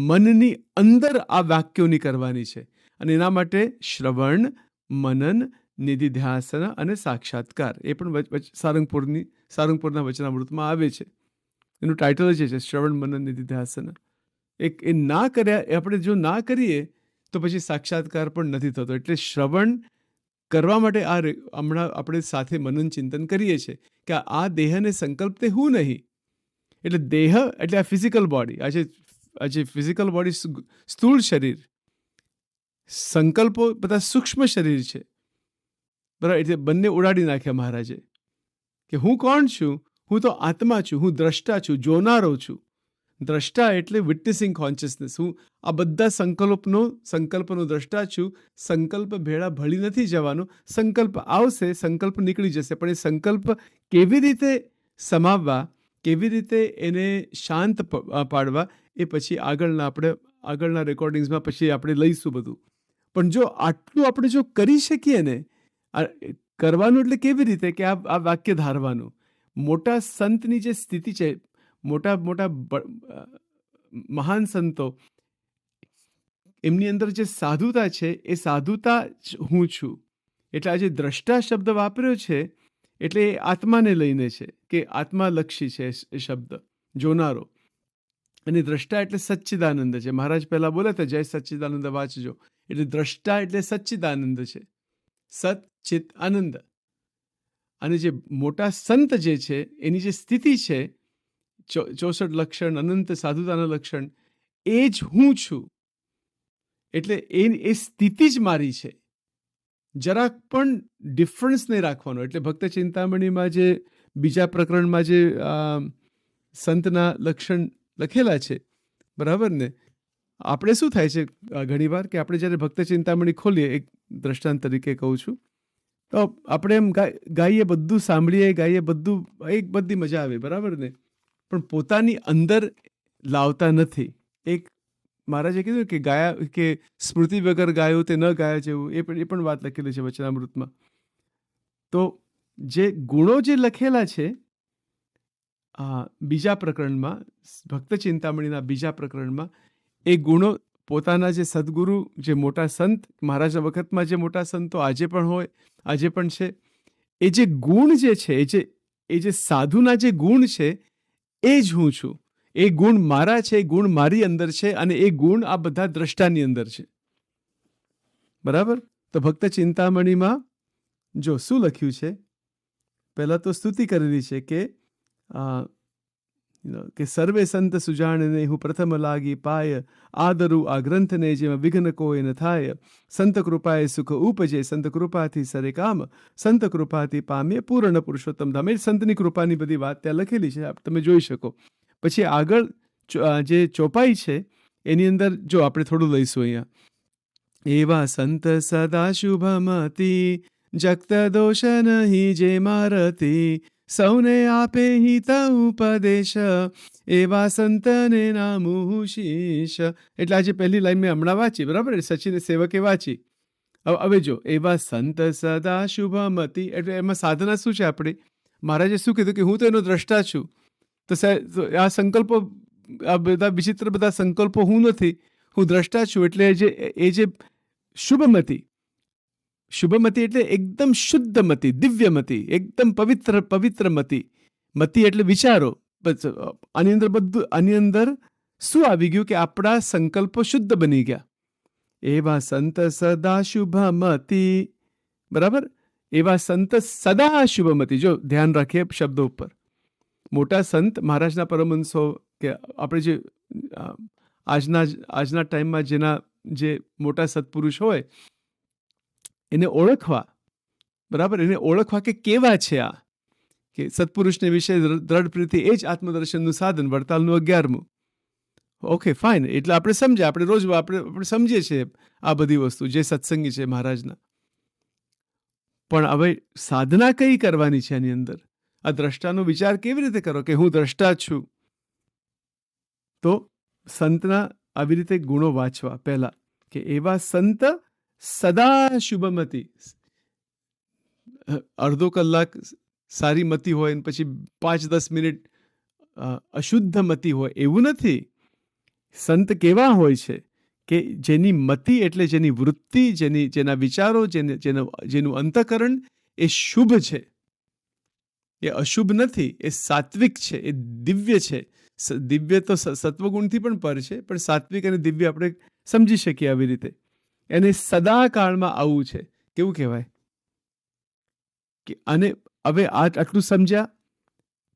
મનની અંદર આ વાક્યોની કરવાની છે. અને એના માટે શ્રવણ, મનન, નિધિધ્યાસન અને સાક્ષાત્કાર, એ પણ સારંગપુરના વચનામૃતમાં આવે છે. એનું ટાઇટલ જ છે શ્રવણ, મનન, નિધિધ્યાસન. એ ના કર્યા, આપણે જો ના કરીએ તો પછી સાક્ષાત્કાર પણ નથી થતો. એટલે શ્રવણ કરવા માટે હમણાં આપણે સાથે મનન ચિંતન કરીએ છીએ કે આ દેહને સંકલ્પ તે હું નહીં. એટલે દેહ એટલે આ ફિઝિકલ બોડી, આજે ફિઝિકલ બોડી સ્થૂળ શરીર, સંકલ્પો બધા સૂક્ષ્મ શરીર છે, બરાબર. એટલે બંને ઉડાડી નાખ્યા મહારાજે કે હું કોણ છું? હું તો આત્મા છું, હું દ્રષ્ટા છું, જોનારો છું. દ્રષ્ટા એટલે વિટનેસિંગ કોન્શિયસનેસ. હું આ બધા સંકલ્પનો દ્રષ્ટા છું. સંકલ્પ ભેળા ભળી નથી જવાનો. સંકલ્પ આવશે, સંકલ્પ નીકળી જશે, પણ એ સંકલ્પ કેવી રીતે સમાવવા, કેવી રીતે એને શાંત પાડવા, એ પછી આગળના આપણે આગળના રેકોર્ડિંગ્સમાં પછી આપણે લઈશું બધું. પણ જો આટલું આપણે જો કરી શકીએ ને, કરવાનું એટલે કેવી રીતે કે આ વાક્ય ધારવાનું. મોટા સંતની જે સ્થિતિ છે, મોટા મહાન સંતો, એમની અંદર જે સાધુતા છે એ સાધુતા જ હું છું. એટલે આ જે દ્રષ્ટા શબ્દ વાપર્યો છે એટલે એ આત્માને લઈને છે, કે આત્માલક્ષી છે એ શબ્દ, જોનારો. અને દ્રષ્ટા એટલે સચ્ચિદાનંદ છે. મહારાજ પહેલા બોલ્યા હતા, જય સચ્ચિદાનંદ વાંચજો. એટલે દ્રષ્ટા એટલે સચ્ચિદાનંદ છે, સત ચિત આનંદ. અને જે મોટા સંત જે છે એની જે સ્થિતિ છે, 64 લક્ષણ, અનંત સાધુતાના લક્ષણ, એ જ હું છું. એટલે એ સ્થિતિ જ મારી છે. જરાક પણ ડિફરન્સ નહીં રાખવાનો. એટલે ભક્ત ચિંતામણીમાં જે બીજા પ્રકરણમાં જે સંતના લક્ષણ લખેલા છે, બરાબર ને, આપણે શું થાય છે ઘણીવાર કે આપણે જ્યારે ભક્ત ચિંતામણી ખોલીએ, એક દ્રષ્ટાંત તરીકે કહું છું, તો આપણે એમ ગાઈએ, બધું સાંભળીએ, ગાઈએ બધું, બધી મજા આવે, બરાબર ને, પણ પોતાની અંદર લાવતા નથી. એક મહારાજે કીધું કે કે સ્મૃતિ વગર ગાયું તે ન ગાયા જેવું, એ પણ વાત લખેલી છે વચનામૃતમાં. તો જે ગુણો જે લખેલા છે બીજા પ્રકરણમાં, ભક્ત ચિંતામણીના બીજા પ્રકરણમાં, એ ગુણો પોતાના જે સદગુરુ, જે મોટા સંત, મહારાજના વખતમાં જે મોટા સંતો આજે પણ હોય, આજે પણ છે, એ જે ગુણ જે છે, એ જે સાધુના જે ગુણ છે, એ જ હું છું. એ ગુણ મારા છે, એ ગુણ મારી અંદર છે, અને એ ગુણ આ બધા દ્રષ્ટાની અંદર છે. બરાબર? તો ભક્ત ચિંતામણીમાં જો શું લખ્યું છે, પહેલા તો સ્તુતિ કરેલી છે કે સર્વે સંત સુજાણને હું પ્રથમ લાગી પાય, આદરું આ ગ્રંથને જેમાં વિઘ્ન કોઈ ન થાય, સંત કૃપાએ સુખ ઉપજે, સંત કૃપાથી સરે કામ, સંત કૃપાથી પામે પૂર્ણ પુરુષોત્તમ ધામ. એ સંતની કૃપાની બધી વાત ત્યાં લખેલી છે, તમે જોઈ શકો. પછી આગળ જે ચોપાઈ છે એની અંદર જો આપણે થોડું લઈશું અહીંયા, એવા સંત સદા શુભમતી, જગત દોષ નહીં જે મારતી, સૌને આપે હિત ઉપદેશ, એવા સંતને નામું શીશ. એટલે આજે પહેલી લાઈન મેં હમણાં વાંચી, બરાબર, સચિન સેવકે વાંચી. હવે જો, એવા સંત સદા શુભમતી, એટલે એમાં સાધના શું છે આપણી? મહારાજે શું કીધું કે હું તો એનો દ્રષ્ટા છું. તો આ સંકલ્પો, આ બધા વિચિત્ર બધા સંકલ્પો હું નથી, હું દ્રષ્ટા છું. એટલે એ જે શુભમતી એટલે એકદમ શુદ્ધ મતી, દિવ્ય મતી, એકદમ પવિત્ર મતી. મતી એટલે વિચારો. આની અંદર બધું, આની અંદર શું આવી ગયું કે આપણા સંકલ્પો શુદ્ધ બની ગયા. એવા સંત સદા શુભમતી, બરાબર, એવા સંત સદા શુભમતી. જો ધ્યાન રાખીએ શબ્દો ઉપર. મોટા સંત, મહારાજના પરમહંસો, કે આપણે જે આજના ટાઈમમાં જેના જે મોટા સત્પુરુષ હોય એને ઓળખવા, બરાબર, એને ઓળખવા કે કેવા છે આ, કે સત્પુરુષને વિશે દ્રઢ પ્રીતિ એ જ આત્મદર્શનનું સાધન, વડતાલનું 11મું. Okay, fine. એટલે આપણે સમજ્યા, આપણે રોજ આપણે સમજીએ છીએ આ બધી વસ્તુ જે સત્સંગી છે મહારાજના. પણ હવે સાધના કઈ કરવાની છે આની અંદર? આ દ્રષ્ટાનો વિચાર કેવી રીતે કરો કે હું દ્રષ્ટા છું? તો સંતના આવી રીતે ગુણો વાંચવા પહેલા, કે એવા સંત સદા શુભમતી. અડધો કલાક સારી મતી હોય ને પછી 5-10 મિનિટ અશુદ્ધ મતી હોય, એવું નથી. સંત કેવા હોય છે કે જેની મતિ એટલે જેની વૃત્તિ, જેના વિચારો, જેનું અંતઃકરણ એ શુભ છે, એ અશુભ નથી, એ સાત્વિક છે, એ દિવ્ય છે. દિવ્ય તો સત્વગુણથી પણ પર છે, પણ સાત્વિક અને દિવ્ય આપણે સમજી શકીએ આવી રીતે. એને સદા કાળમાં આવું છે. કેવું કહેવાય કે, અને હવે આટલું સમજ્યા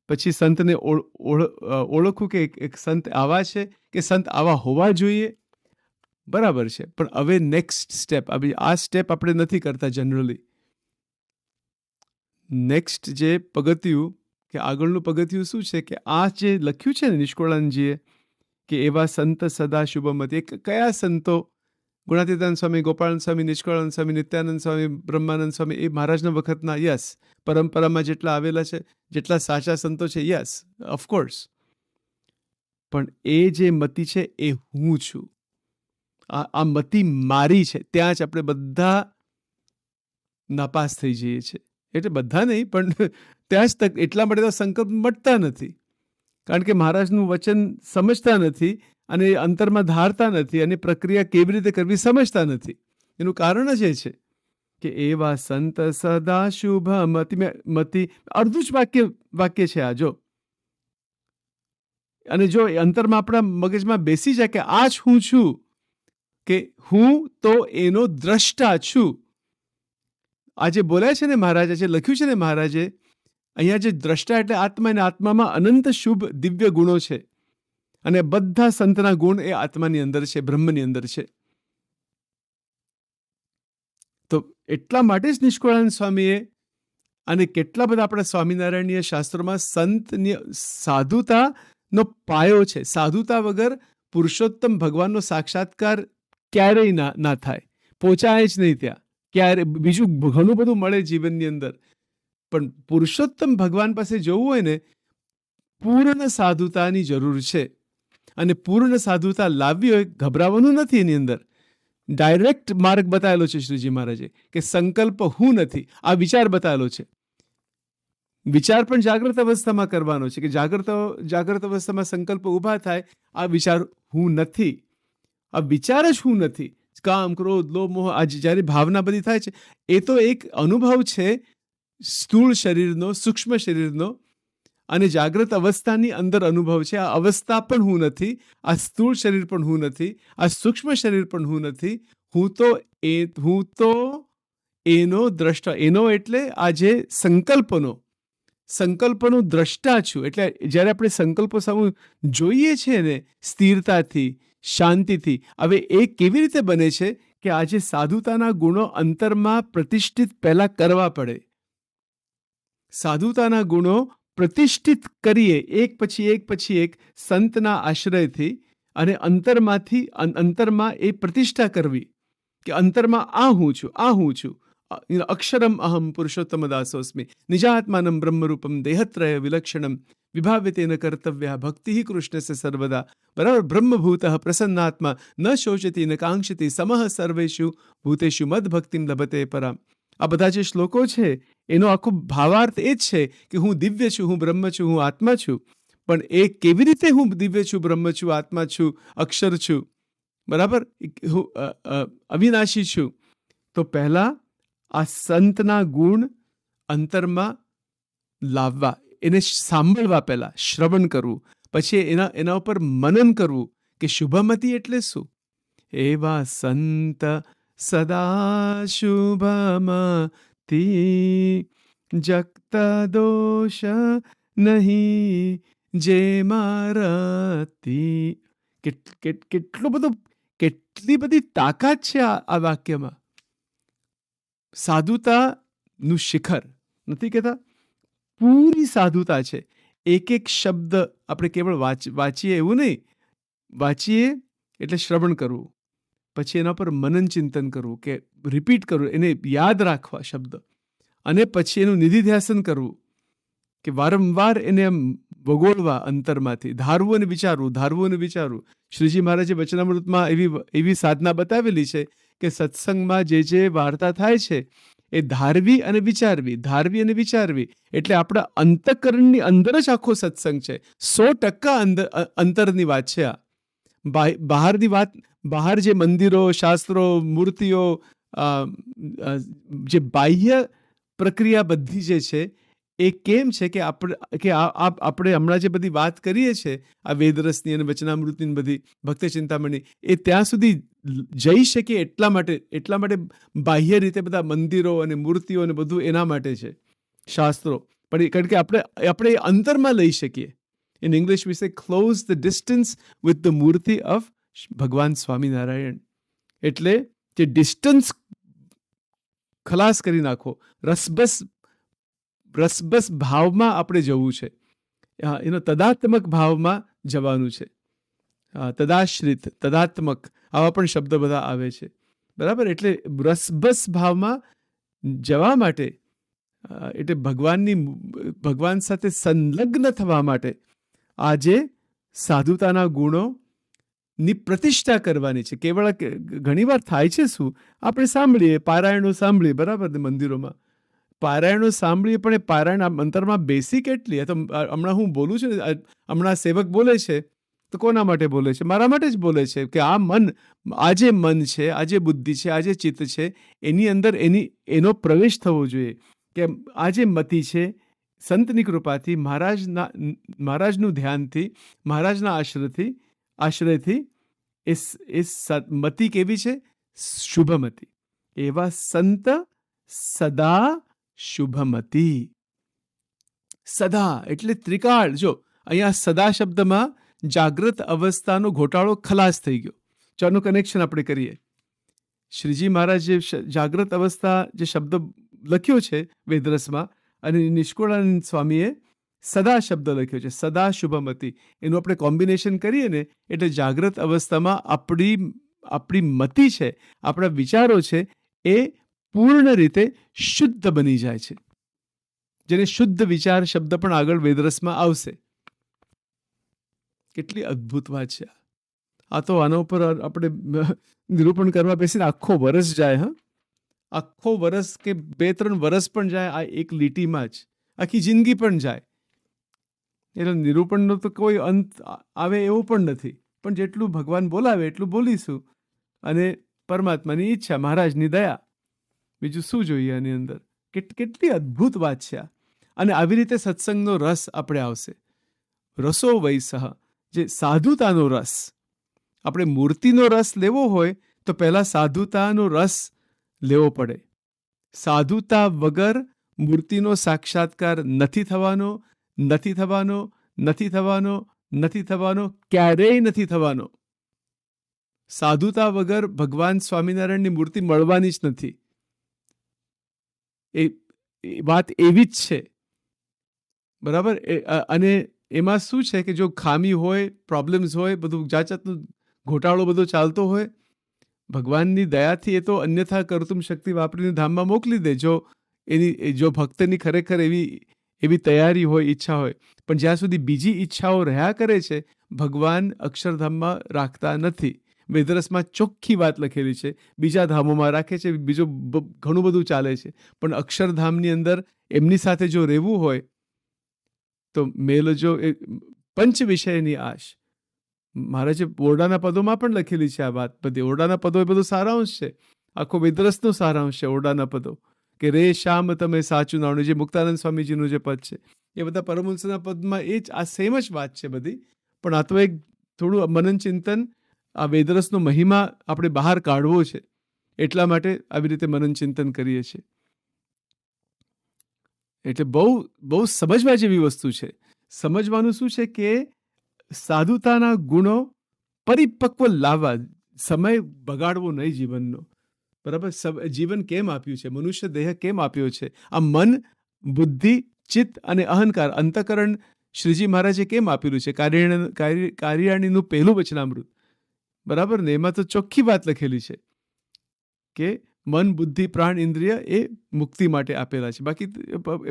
પછી સંતને ઓળખવું કે એક સંત આવા છે, કે સંત આવા હોવા જોઈએ, બરાબર છે. પણ હવે નેક્સ્ટ સ્ટેપ, આ સ્ટેપ આપણે નથી કરતા જનરલી. નેક્સ્ટ જે પગથિયું, કે આગળનું પગથિયું શું છે, કે આ જે લખ્યું છે ને નિષ્કુળાનંદજીએ, કે એવા સંત સદા શુભમતી, કયા સંતો? ગુણાતીતાનંદ સ્વામી, ગોપાળાનંદ સ્વામી, નિષ્કુળાનંદ સ્વામી, નિત્યાનંદ સ્વામી, બ્રહ્માનંદ સ્વામી, એ મહારાજના વખતના, યસ. પરંપરામાં જેટલા આવેલા છે, જેટલા સાચા સંતો છે, યસ, ઓફકોર્સ. પણ એ જે મતિ છે એ હું છું. આ મતિ મારી છે, ત્યાં જ આપણે બધા નાપાસ થઈ જઈએ છીએ. એટલે બધા નહીં, પણ ત્યાં જ તક. એટલા માટે તો સંકલ્પ મટતા નથી, કારણ કે મહારાજનું વચન સમજતા નથી અને અંતરમાં ધારતા નથી અને પ્રક્રિયા કેવી રીતે કરવી સમજતા નથી. એનું કારણ જ એ છે કે એવા સંત સદા શુભ મતિ. અડધું જ વાક્ય છે આ, જો. અને જો અંતરમાં આપણા મગજમાં બેસી જાય કે આ જ હું છું, કે હું તો એનો દ્રષ્ટા છું. આ જે બોલાય છે ને મહારાજે, જે લખ્યું છે ને મહારાજે, અહીંયા જે દ્રષ્ટા એટલે આત્મા, અને આત્મામાં અનંત શુભ દિવ્ય ગુણો છે અને બધા સંતના ગુણ એ આત્માની અંદર છે, બ્રહ્મની અંદર છે. તો એટલા માટે જ નિષ્કુળાનંદ સ્વામીએ, અને કેટલા બધા આપણા સ્વામિનારાયણીય શાસ્ત્રોમાં સંતની સાધુતાનો પાયો છે. સાધુતા વગર પુરુષોત્તમ ભગવાનનો સાક્ષાત્કાર ક્યારેય ના થાય, પહોંચાય જ નહીં ત્યાં. ક્યારે બીજું ઘણું બધું મળે જીવનની અંદર, પણ પુરુષોત્તમ ભગવાન પાસે જવું હોય ને, પૂર્ણ સાધુતાની જરૂર છે. અને પૂર્ણ સાધુતા લાવવી હોય, ગભરાવાનું નથી એની અંદર. ડાયરેક્ટ માર્ગ બતાવેલો છે શ્રીજી મહારાજે, કે સંકલ્પ હું નથી. આ વિચાર બતાવેલો છે. વિચાર પણ જાગ્રત અવસ્થામાં કરવાનો છે, કે જાગ્રત અવસ્થામાં સંકલ્પ ઊભા થાય, આ વિચાર હું નથી. આ વિચાર જ હું નથી. કામ, ક્રોધ, લોભ, મોહ, આ જ્યારે ભાવના બધી થાય છે, એ તો એક અનુભવ છે સ્થૂળ શરીરનો, સૂક્ષ્મ શરીરનો, અને જાગ્રત અવસ્થાની અંદર અનુભવ છે. આ અવસ્થા પણ હું નથી, આ સ્થૂળ શરીર પણ હું નથી, આ સૂક્ષ્મ શરીર પણ હું નથી. હું તો એનો દ્રષ્ટા. એનો એટલે આ જે સંકલ્પનો દ્રષ્ટા છું. એટલે જ્યારે આપણે સંકલ્પો સામે જોઈએ છીએ ને સ્થિરતાથી, શાંતિથી, હવે એ કેવી રીતે બને છે કે આ જે સાધુતાના ગુણો અંતરમાં પ્રતિષ્ઠિત પહેલા કરવા પડે. સાધુતાના ગુણો પ્રતિષ્ઠિત કરીએ એક પછી એક સંતના આશ્રયથી, અને અંતરમાં એ પ્રતિષ્ઠા કરવી કે અંતરમાં આ હું છું. અક્ષરમ અહમ પુરુષોત્તમ દાસોસ્મિ નિજાત્માનમ બ્રહ્મરૂપમ દેહત્રય વિલક્ષણમ વિભાવ્યતેન કર્તવ્યા ભક્તિ કૃષ્ણસ્ય સર્વદા. બરાબર. બ્રહ્મભૂત પ્રસન્નાત્મા ન શોચતી ન કાંક્ષતી સમઃ સર્વેષુ ભૂતેષુ મદ ભક્તિમ લભતે પરામ. આ બધા જે શ્લોકો છે એનો આખો ભાવાર્થ એ જ છે કે હું દિવ્ય છું, હું બ્રહ્મ છું, હું આત્મા છું. પણ એ કેવી રીતે હું દિવ્ય છું, બ્રહ્મ છું, આત્મા છું, અક્ષર છું, બરાબર, હું અવિનાશી છું? તો પહેલા આ સંતના ગુણ અંતરમાં લાવવા, એને સાંભળવા, પહેલા શ્રવણ કરવું, પછી એના ઉપર મનન કરવું કે શુભમતી એટલે શું. એવા સંત સદા શુભમતી જગતા દોષ નહીં જે મારતી. કેટલી બધી તાકાત છે આ વાક્યમાં. સાધુતાનું શિખર નથી કહેતા, પૂરી સાધુતા છે. એક શબ્દ આપણે કેવળ વાંચીએ એવું નહીં. વાંચીએ એટલે શ્રવણ કરવું, પછી એના પર મનન ચિંતન કરવું, કે રિપીટ કરવું, એને યાદ રાખવા શબ્દ, અને પછી એનું નિધિધ્યાસન કરવું, કે વારંવાર એને એમ વગોળવા અંતરમાંથી, ધારવું અને વિચારવું. શ્રીજી મહારાજે વચનામૃતમાં એવી સાધના બતાવેલી છે કે સત્સંગમાં જે વાર્તા થાય છે એ ધારવી અને વિચારવી. એટલે આપણા અંતઃકરણની અંદર જ આખો સત્સંગ છે. 100% અંતરની વાત છે આ. બહારની વાત, બહાર જે મંદિરો, શાસ્ત્રો, મૂર્તિઓ, જે બાહ્ય પ્રક્રિયા બધી જે છે એ કેમ છે કે આપણે હમણાં જે બધી વાત કરીએ છીએ, આ વેદરસની અને વચનામૃતની બધી ભક્તિ ચિંતામણી, એ ત્યાં સુધી જઈ શકીએ એટલા માટે બાહ્ય રીતે બધા મંદિરો અને મૂર્તિઓ અને બધું એના માટે છે, શાસ્ત્રો. પણ કારણ કે આપણે અંતરમાં લઈ શકીએ. In English we say close the distance with the મૂર્તિ ઓફ ભગવાન સ્વામિનારાયણ. એટલે જે ડિસ્ટન્સ ખલાસ કરી નાખો, રસબસ ભાવમાં આપણે જવું છે. એનો તદાત્મક ભાવમાં જવાનું છે. તદાશ્રિત, તદાત્મક, આવા પણ શબ્દ બધા આવે છે, બરાબર. એટલે રસબસ ભાવમાં જવા માટે, એટલે ભગવાન સાથે સંલગ્ન થવા માટે આજે સાધુતાના ગુણો ની પ્રતિષ્ઠા કરવાની છે. કેવળ ઘણીવાર થાય છે શું, આપણે સાંભળીએ, પારાયણો સાંભળીએ, બરાબર ને, મંદિરોમાં પારાયણો સાંભળીએ, પણ એ પારાયણ અંતરમાં બેસી કેટલી? તો હમણાં હું બોલું છું ને, હમણાં સેવક બોલે છે તો કોના માટે બોલે છે? મારા માટે જ બોલે છે કે આ મન, આજે મન છે, આજે બુદ્ધિ છે, આજે ચિત્ત છે, એની અંદર એનો પ્રવેશ થવો જોઈએ. કે આજે મતિ છે, સંતની કૃપાથી, મહારાજનું ધ્યાનથી, મહારાજના આશ્રયથી એ મતિ કેવી છે? શુભમતી. એવા સંત સદા શુભમતી. સદા એટલે ત્રિકાળ. જો અહીંયા સદા શબ્દમાં જાગ્રત અવસ્થાનો ઘોટાળો ખલાસ થઈ ગયો. ચાનું કનેક્શન આપણે કરીએ. શ્રીજી મહારાજે જાગ્રત અવસ્થા જે શબ્દ લખ્યો છે વેદરસમાં, અને નિષ્કુળાનંદ સ્વામીએ સદા શબ્દ લખ્યો છે, સદા શુભમતી. એનું આપણે કોમ્બિનેશન કરીએ ને, એટલે જાગ્રત અવસ્થામાં આપણી મતિ છે, આપણા વિચારો છે, એ પૂર્ણ રીતે શુદ્ધ બની જાય છે. જેને શુદ્ધ વિચાર શબ્દ પણ આગળ વેદરસમાં આવશે. કેટલી અદ્ભુત વાત છે આ તો. આના ઉપર આપણે નિરૂપણ કરવા બેસીને આખો વરસ જાય. આખો વરસ કે 2-3 વરસ પણ જાય આ એક લીટીમાં જ, આખી જિંદગી પણ જાય. એટલે નિરૂપણનો તો કોઈ અંત આવે એવું પણ નથી, પણ જેટલું ભગવાન બોલાવે એટલું બોલીશું. અને પરમાત્માની ઈચ્છા, મહારાજની દયા, બીજું શું જોઈએ આની અંદર? કેટલી અદ્ભુત વાત છે આ. અને આવી રીતે સત્સંગનો રસ આપણે આવશે. રસો વૈસહ, જે સાધુતાનો રસ. આપણે મૂર્તિનો રસ લેવો હોય તો પહેલાં સાધુતાનો રસ લેવો પડે. સાધુતા વગર મૂર્તિનો સાક્ષાત્કાર નથી થવાનો, નથી થવાનો, નથી થવાનો, નથી થવાનો, ક્યારેય નથી થવાનો. સાધુતા વગર ભગવાન સ્વામિનારાયણની મૂર્તિ મળવાની જ નથી. એ વાત એવી જ છે, બરાબર. અને એમાં શું છે કે જો ખામી હોય, પ્રોબ્લેમ્સ હોય, બધું જાતનું ઘોટાળો બધો ચાલતો હોય, ભગવાનની દયાથી એ તો અન્યથા કરતુમ શક્તિ વાપરીને ધામમાં મોકલી દે, જો ભક્તની ખરેખર એવી તૈયારી હોય, ઈચ્છા હોય. પણ જ્યાં સુધી બીજી ઈચ્છાઓ રહ્યા કરે છે, ભગવાન અક્ષરધામમાં રાખતા નથી. વેદરસમાં ચોખ્ખી વાત લખેલી છે. બીજા ધામોમાં રાખે છે, બીજું ઘણું બધું ચાલે છે, પણ અક્ષરધામની અંદર એમની સાથે જો રહેવું હોય તો મેલજો એ પંચ વિષયની આશ. મહારાજે ઓરડાના પદોમાં પણ લખેલી છે આ વાત બધી. ઓરડાના પદો એ બધો સારાંશ છે, આખો વેદરસનો સારાંશ છે ઓરડાના પદો. કે રે શ્યામ તમે સાચું નાણું, જે મુક્તાનંદ સ્વામીજીનું જે પદ છે, એ બધા પરમહંસના પદમાં એ જ આ સેમ જ વાત છે બધી. પણ આ તો એક થોડું મનન ચિંતન, આ વેદરસનો મહિમા આપણે બહાર કાઢવો છે, એટલા માટે આવી રીતે મનન ચિંતન કરીએ છીએ. એટલે બહુ સમજવા જેવી વસ્તુ છે. સમજવાનું શું છે કે સાધુતાના ગુણો પરિપક્વ લાવવા, સમય બગાડવો નહીં જીવનનો, બરાબર. જીવન કેમ આપ્યું છે, મનુષ્ય દેહ કેમ આપ્યો છે? આ મન, બુદ્ધિ, ચિત્ત અને અહંકાર, અંતઃકરણ શ્રીજી મહારાજે કેમ આપેલું છે? કાર્યાણીનું પહેલું વચનામૃત, બરાબર ને, એમાં તો ચોખ્ખી વાત લખેલી છે કે મન, બુદ્ધિ, પ્રાણ, ઇન્દ્રિય એ મુક્તિ માટે આપેલા છે. બાકી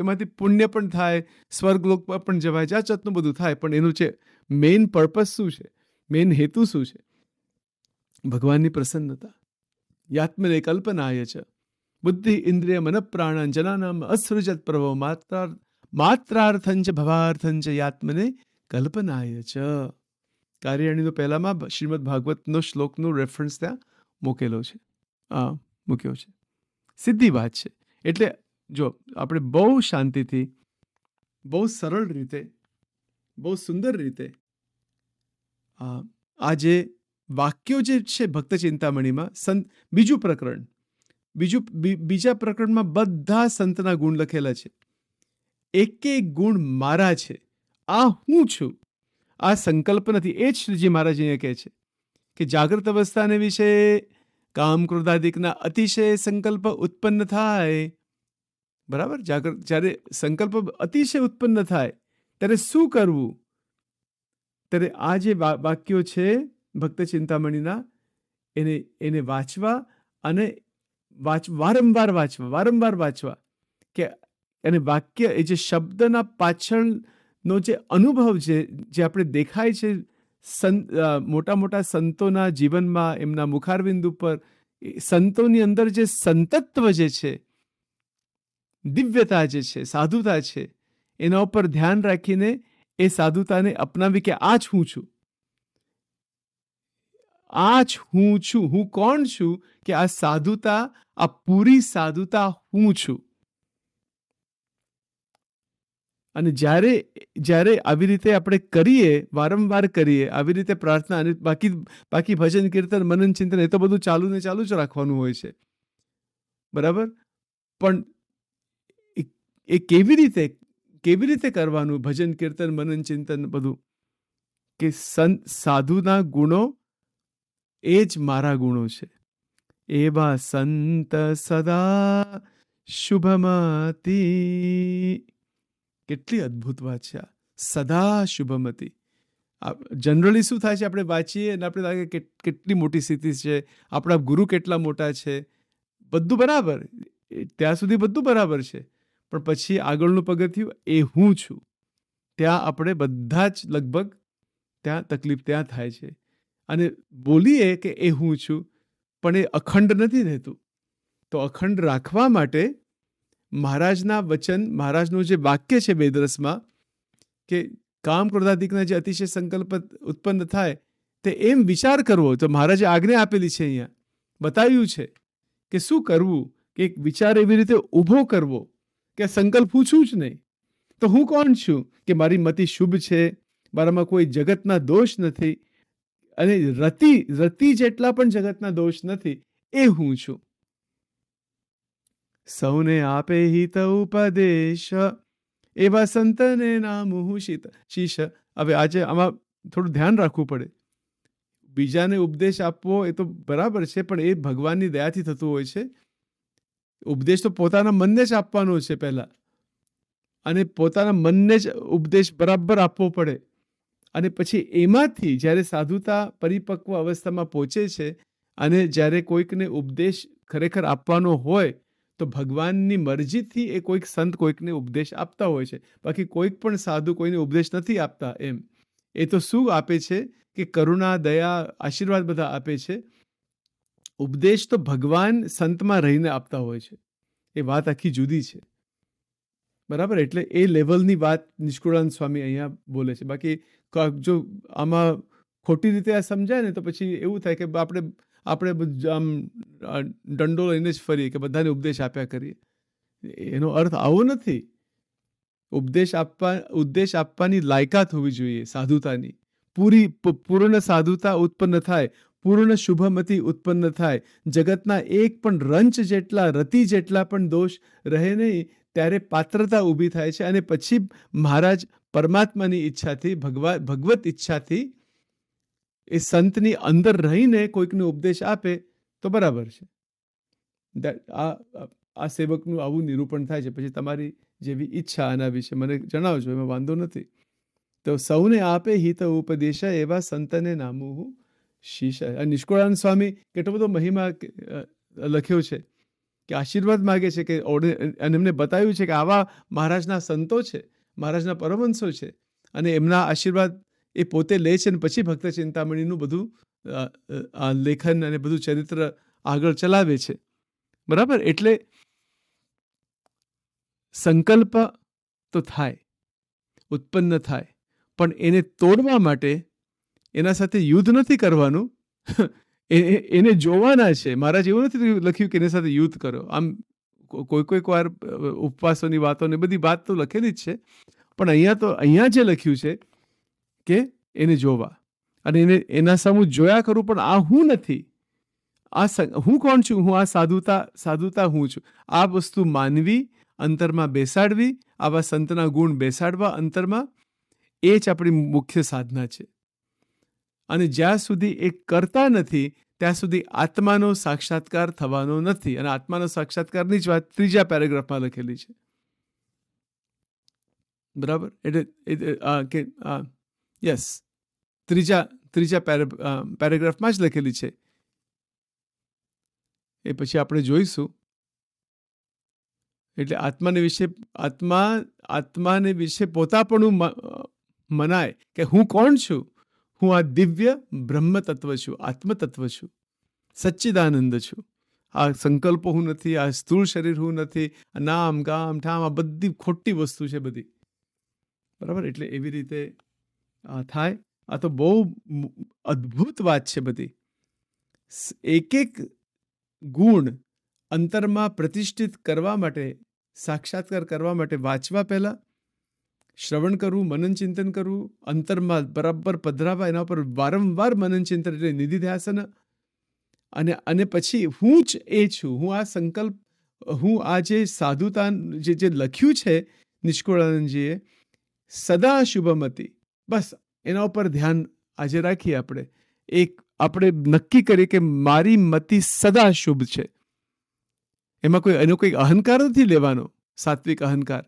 એમાંથી પુણ્ય પણ થાય, સ્વર્ગલોક પણ જવાય, જાતનું બધું થાય, પણ એનું છે મેઇન પર્પસ શું છે, મેઇન હેતુ શું છે? ભગવાનની પ્રસન્નતા. યાત્મને કલ્પનાય છે બુદ્ધિ ઇન્દ્રિય મન પ્રાણ જનાનામ અસૃજત પ્રભો માત્રાર્થંચ ભવાર્થંચ યાત્મને કલ્પનાય છે. કાર્યાણીનો પહેલામાં શ્રીમદ ભાગવતનો શ્લોકનું રેફરન્સ ત્યાં મૂકેલો છે, મૂક્યો છે. સીધી વાત છે. એટલે જો આપણે બહુ શાંતિથી, બહુ સરળ રીતે, બહુ સુંદર રીતે આ જે વાક્યો જે છે ભક્ત ચિંતામણીમાં, બીજું પ્રકરણ, બીજા પ્રકરણમાં બધા સંતના ગુણ લખેલા છે. એક એક ગુણ મારા છે. આ હું છું, આ સંકલ્પ નથી. એ જ શ્રીજી મહારાજ અહીંયા કહે છે કે જાગ્રત અવસ્થાને વિશે કામ ક્રોધાદિકના અતિશય સંકલ્પ ઉત્પન્ન થાય, બરાબર. જ્યારે સંકલ્પ અતિશય ઉત્પન્ન થાય ત્યારે શું કરવું? ત્યારે આ જે વાક્યો છે ભક્ત ચિંતામણીના, એને વાંચવા અને વારંવાર વાંચવા. કે અને વાક્ય, એ જે શબ્દના પાછળનો જે અનુભવ છે, જે આપણે દેખાય છે મોટા મોટા સંતોના જીવનમાં, એમના મુખારવિંદ ઉપર સંતોની અંદર જે સંતત્વ જે છે, દિવ્યતા જે છે, સાધુતા છે, એના ઉપર ધ્યાન રાખીને એ સાધુતાને અપનાવી કે આ જ હું છું, આ જ હું છું. હું કોણ છું? કે આ સાધુતા, આ પૂરી સાધુતા હું છું. અને જ્યારે આવી રીતે આપણે કરીએ, વારંવાર કરીએ, આવી રીતે પ્રાર્થના, અને બાકી ભજન કીર્તન મનન ચિંતન એ તો બધું ચાલુ ને ચાલુ જ રાખવાનું હોય છે, બરાબર. પણ એ કેવી રીતે કરવાનું ભજન કીર્તન મનન ચિંતન બધું? કે સાધુના ગુણો એ જ મારા ગુણો છે. એવા સંત સદા શુભમતી. કેટલી અદ્ભુત વાત છે આ, સદા શુભમતી. જનરલી શું થાય છે, આપણે વાંચીએ અને આપણે લાગે કેટલી મોટી સ્થિતિ છે, આપણા ગુરુ કેટલા મોટા છે, બધું બરાબર, ત્યાં સુધી બધું બરાબર છે. પણ પછી આગળનું પગથિયું એ હું છું, ત્યાં આપણે બધા જ લગભગ ત્યાં તકલીફ ત્યાં થાય છે. અને બોલીએ કે એ હું છું, પણ એ અખંડ નથી રહેતું. તો અખંડ રાખવા માટે મહારાજના વચન, મહારાજનું જે વાક્ય છે વેદરસમાં, કે કામ ક્રોધાદિકના જે અતિશય સંકલ્પ ઉત્પન્ન થાય તે એમ વિચાર કરવો. તો મહારાજે આજ્ઞા આપેલી છે, અહીંયા બતાવ્યું છે કે શું કરવું, કે એક વિચાર એવી રીતે ઊભો કરવો કે સંકલ્પ હું છું જ નહીં. તો હું કોણ છું? કે મારી મતિ શુભ છે, મારામાં કોઈ જગતના દોષ નથી, અને રતિ જેટલા પણ જગતના દોષ નથી, એ હું છું. સૌને આપે હિત ઉપદેશ, એવા સંતને નામ હું શીશ. હવે આજે આમાં થોડું ધ્યાન રાખવું પડે. બીજાને ઉપદેશ આપવો એ તો બરાબર છે, પણ એ ભગવાનની દયાથી થતું હોય છે. ઉપદેશ તો પોતાના મનને જ આપવાનો છે પહેલા, અને પોતાના મનને જ ઉપદેશ બરાબર આપવો પડે. અને પછી એમાંથી જ્યારે સાધુતા પરિપક્વ અવસ્થામાં પહોંચે છે, અને જ્યારે કોઈકને ઉપદેશ ખરેખર આપવાનો હોય, તો ભગવાનની મરજીથી એ કોઈક સંત કોઈકને ઉપદેશ આપતા હોય છે. બાકી કોઈક પણ સાધુ કોઈને ઉપદેશ નથી આપતા. એ તો શું આપે છે કે કરુણા, દયા, આશીર્વાદ બધા આપે છે. ઉપદેશ તો ભગવાન સંતમાં રહીને આપતા હોય છે. એ વાત આખી જુદી છે, બરાબર. એટલે એ લેવલની વાત નિષ્કુળાનંદ સ્વામી અહીંયા બોલે છે. બાકી જો આમાં ખોટી રીતે આ સમજાય ને, તો પછી એવું થાય કે આપણે આમ દંડો લઈને જ ફરીએ કે બધાને ઉપદેશ આપ્યા કરીએ. એનો અર્થ આવો નથી. ઉપદેશ આપવાની લાયકાત હોવી જોઈએ સાધુતાની. પૂર્ણ સાધુતા ઉત્પન્ન થાય, પૂર્ણ શુભમતી ઉત્પન્ન થાય, જગતના એક પણ રંચ જેટલા, રતિ જેટલા પણ દોષ રહે નહીં, ત્યારે પાત્રતા ઊભી થાય છે. અને પછી મહારાજ પરમાત્માની ઈચ્છાથી, ભગવત ઈચ્છાથી એ સંતની અંદર રહીને કોઈકને ઉપદેશ આપે તો બરાબર છે. આ સેવકનું આવું નિરૂપણ થાય છે. પછી તમારી જેવી ઈચ્છા આના વિશે મને જણાવજો, એમાં વાંધો નથી. તો સૌને આપે હિત ઉપદેશ, એવા સંતને નામું હું શીશ. નિષ્કુળાનંદ સ્વામી કેટલો બધો મહિમા લખ્યો છે, કે આશીર્વાદ માગે છે, કે અને એમને બતાવ્યું છે કે આવા મહારાજના સંતો છે, મહારાજના પરમહંસો છે, અને એમના આશીર્વાદ એ પોતે લે છે, અને પછી ભક્ત ચિંતામણીનું બધું લેખન અને બધું ચરિત્ર આગળ ચલાવે છે, બરાબર. એટલે સંકલ્પ તો થાય, ઉત્પન્ન થાય, પણ એને તોડવા માટે એના સાથે યુદ્ધ નથી કરવાનું. એને જોવાના છે. મહારાજ એવું નથી લખ્યું કે એની સાથે યુદ્ધ કરો. આમ કોઈક વાર ઉપવાસોની વાતો ને બધી વાત તો લખેલી જ છે, પણ અહીંયા જે લખ્યું છે કે એને જોવા, અને એના સામું જોયા કરું. પણ આ હું નથી. હું કોણ છું? હું આ સાધુતા હું છું. આ વસ્તુ માનવી, અંતરમાં બેસાડવી, આવા સંતના ગુણ બેસાડવા અંતરમાં, એ જ આપણી મુખ્ય સાધના છે. અને જ્યાં સુધી એ કરતા નથી, ત્યાં સુધી આત્માનો સાક્ષાત્કાર થવાનો નથી. અને આત્માનો સાક્ષાત્કારની જ વાત 3જા પેરેગ્રાફમાં લખેલી છે, બરાબર. એટલે યસ, 3જા પેરેગ્રાફમાં જ લખેલી છે. એ પછી આપણે જોઈશું. એટલે આત્માને વિશે પોતાપણું મનાય કે હું કોણ છું, હું આ દિવ્ય બ્રહ્મ તત્વ છું, આત્મતત્વ છું, સચ્ચિદાનંદ છું. આ સંકલ્પો હું નથી, આ સ્થૂળ શરીર હું નથી, નામ ગામ ઠામ આ બધી ખોટી વસ્તુ છે બધી. બરાબર? એટલે એવી રીતે થાય. આ તો બહુ અદ્ભુત વાત છે બધી. એક એક ગુણ અંતરમાં પ્રતિષ્ઠિત કરવા માટે, સાક્ષાત્કાર કરવા માટે વાંચવા પહેલાં શ્રવણ કરવું, મનન ચિંતન કરવું, અંતરમાં બરાબર પધરાવા, એના પર વારંવાર મનન ચિંતન એટલે નિધિ ધ્યાસન, અને પછી હું જ એ છું, હું આ સંકલ્પ, હું આ જે સાધુતા જે લખ્યું છે નિષ્કુળાનંદજીએ, સદા શુભમતી, બસ એના ઉપર ધ્યાન આજે રાખીએ આપણે. આપણે નક્કી કરીએ કે મારી મતિ સદા શુભ છે. એમાં એનો કોઈ અહંકાર નથી લેવાનો, સાત્વિક અહંકાર.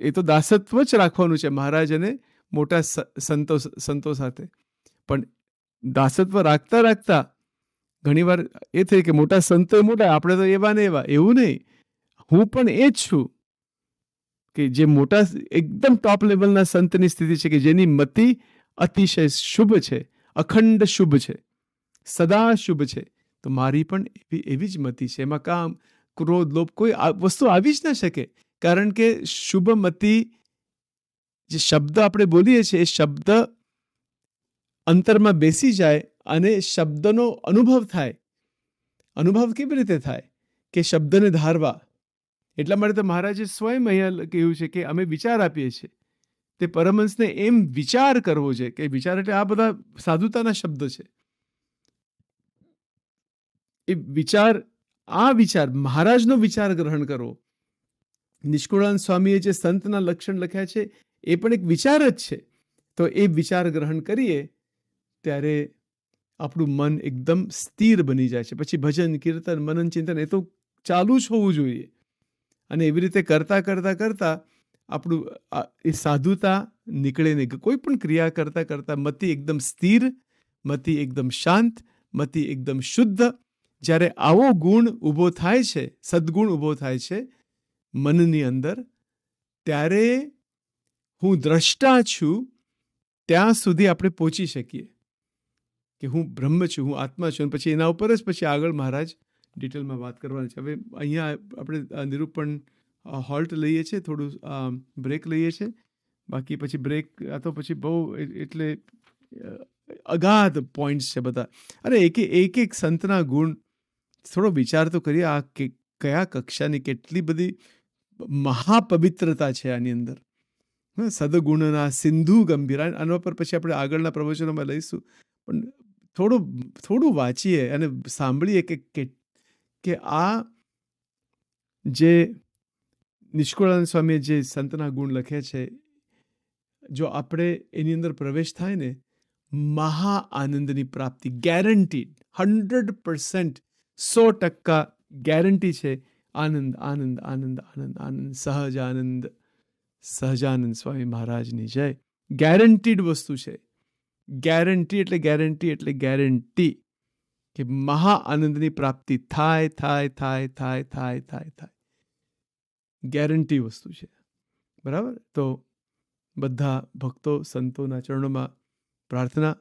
એ તો દાસત્વ જ રાખવાનું છે મહારાજ અને મોટા સંતો સાથે. પણ દાસત્વ રાખતા રાખતા ઘણીવાર એ થઈ કે મોટા સંતો મોટા, આપણે તો એવા ને એવા. એવું નહીં, હું પણ એ જ છું કે જે મોટા એકદમ ટોપ લેવલના સંતની સ્થિતિ છે કે જેની મતિ અતિશય શુભ છે, અખંડ શુભ છે, સદા શુભ છે. તો મારી પણ એવી જ મતિ છે. એમાં કામ, ક્રોધ, લોભ કોઈ વસ્તુ આવી જ ના શકે. કારણ કે શુભમતિ જે શબ્દ આપણે બોલીએ છીએ, એ શબ્દ અંતરમાં બેસી જાય અને શબ્દનો અનુભવ થાય. અનુભવ કેવી રીતે થાય? કે શબ્દને ધારવા. એટલા માટે તો મહારાજે સ્વયં અહીંયા કહ્યું છે કે અમે વિચાર આપીએ છીએ. તે પરમહંસને એમ વિચાર કરવો છે કે વિચાર એટલે આ બધા સાધુતાના શબ્દ છે. એ વિચાર, આ વિચાર મહારાજનો વિચાર ગ્રહણ કરવો. નિષ્કુળાનંદ સ્વામીએ જે સંતના લક્ષણ લખ્યા છે એ પણ એક વિચાર જ છે. તો એ વિચાર ગ્રહણ કરીએ ત્યારે આપણું મન એકદમ સ્થિર બની જાય છે. પછી ભજન, કીર્તન, મનન ચિંતન એ તો ચાલુ જ હોવું જોઈએ. અને એવી રીતે કરતાં કરતાં કરતાં આપણું એ સાધુતા નીકળે નહીં. કોઈ પણ ક્રિયા કરતાં કરતાં મતિ એકદમ સ્થિર, મતિ એકદમ શાંત, મતિ એકદમ શુદ્ધ. જ્યારે આવો ગુણ ઊભો થાય છે, સદગુણ ઊભો થાય છે મનની અંદર, ત્યારે હું દ્રષ્ટા છું ત્યાં સુધી આપણે પહોંચી શકીએ કે હું બ્રહ્મ છું, હું આત્મા છું. અને પછી એના ઉપર જ પછી આગળ મહારાજ ડિટેલમાં વાત કરવાની છે. હવે અહીંયા આપણે નિરૂપણ હોલ્ટ લઈએ છીએ, થોડું બ્રેક લઈએ છીએ. બાકી પછી બ્રેક આ તો પછી બહુ એટલે અગાધ પોઈન્ટ્સ છે બધા. અને એક એક સંતના ગુણ થોડો વિચાર તો કરીએ. આ કયા કક્ષાની કેટલી બધી મહાપવિત્રતા છે આની અંદર. સદગુણના સિંધુ ગંભીરા, આના પર પછી આપણે આગળના પ્રવચનોમાં લઈશું. પણ થોડું વાંચીએ અને સાંભળીએ કે આ જે નિષ્કુળાનંદ સ્વામીએ જે સંતના ગુણ લખ્યા છે, જો આપણે એની અંદર પ્રવેશ થાય ને, મહા આનંદની પ્રાપ્તિ ગેરંટી, 100%, 100% ગેરંટી છે. આનંદ આનંદ આનંદ આનંદ આનંદ, સહજાનંદ, સહજાનંદ સ્વામી મહારાજની જય. ગેરંટીડ વસ્તુ છે. ગેરંટી એટલે ગેરંટી એટલે ગેરંટી કે મહા આનંદની પ્રાપ્તિ થાય થાય થાય થાય થાય થાય થાય. ગેરંટી વસ્તુ છે. બરાબર? તો બધા ભક્તો સંતોના ચરણોમાં પ્રાર્થના,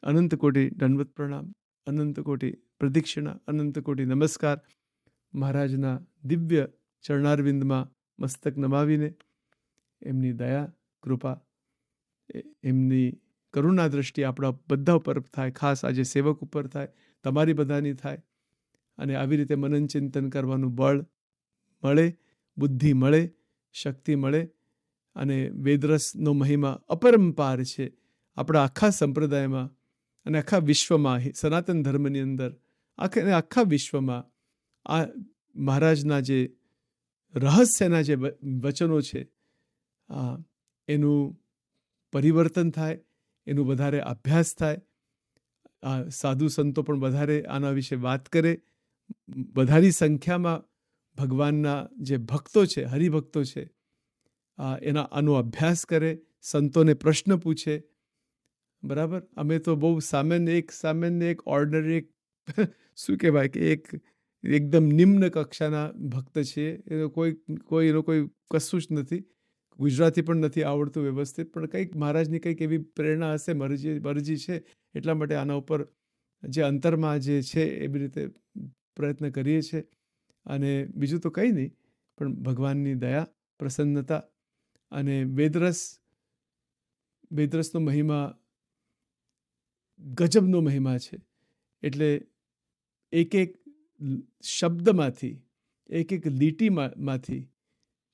અનંત કોટી દંડવત પ્રણામ, અનંત કોટી પ્રદક્ષિણા, અનંત કોટી નમસ્કાર. મહારાજના દિવ્ય ચરણારવિંદમાં મસ્તક નમાવીને એમની દયા, કૃપા, એમની કરુણા દ્રષ્ટિ આપણા બધા ઉપર થાય. ખાસ આજે સેવક ઉપર થાય, તમારી બધાની થાય. અને આવી રીતે મનન ચિંતન કરવાનું બળ મળે, બુદ્ધિ મળે, શક્તિ મળે. અને વેદરસનો મહિમા અપરંપાર છે આપણા આખા સંપ્રદાયમાં અને આખા વિશ્વમાં. સનાતન ધર્મની અંદર આખા વિશ્વમાં આ મહારાજના જે રહસ્યના જે વચનો છે, એનું પરિવર્તન થાય, એનું વધારે અભ્યાસ થાય. સાધુ સંતો પણ વધારે આના વિશે વાત કરે. વધારી સંખ્યામાં ભગવાનના જે ભક્તો છે, હરિભક્તો છે, આનો અભ્યાસ કરે, સંતોને પ્રશ્ન પૂછે. બરાબર? અમે તો બહુ સામાન્ય એક ઓર્ડિનરી શું કહેવાય કે એકદમ નિમ્ન કક્ષાના ભક્ત છીએ. એનો કોઈ કશું જ નથી. ગુજરાતી પણ નથી આવડતું વ્યવસ્થિત, પણ કંઈક મહારાજની કંઈક એવી પ્રેરણા હશે, મરજી છે, એટલા માટે આના ઉપર જે અંતરમાં જે છે એવી રીતે પ્રયત્ન કરીએ છીએ. અને બીજું તો કંઈ નહીં, પણ ભગવાનની દયા, પ્રસન્નતા અને વેદરસનો મહિમા ગજબનો મહિમા છે. એટલે એક એક શબ્દમાંથી, એક એક લીટીમાંથી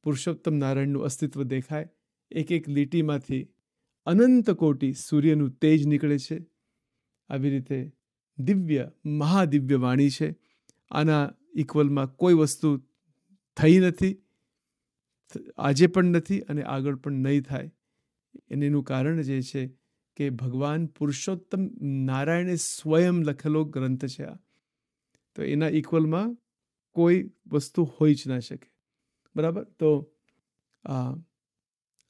પુરુષોત્તમ નારાયણનું અસ્તિત્વ દેખાય. એક એક લીટીમાંથી અનંત કોટી સૂર્યનું તેજ નીકળે છે. આવી રીતે દિવ્ય, મહાદિવ્ય વાણી છે. આના ઇક્વલમાં કોઈ વસ્તુ થઈ નથી, આજે પણ નથી અને આગળ પણ નહીં થાય. એનું કારણ જે છે કે ભગવાન પુરુષોત્તમ નારાયણે સ્વયં લખેલો ગ્રંથ છે આ. તો એના ઇક્વલમાં કોઈ વસ્તુ હોઈ જ ના શકે. બરાબર? તો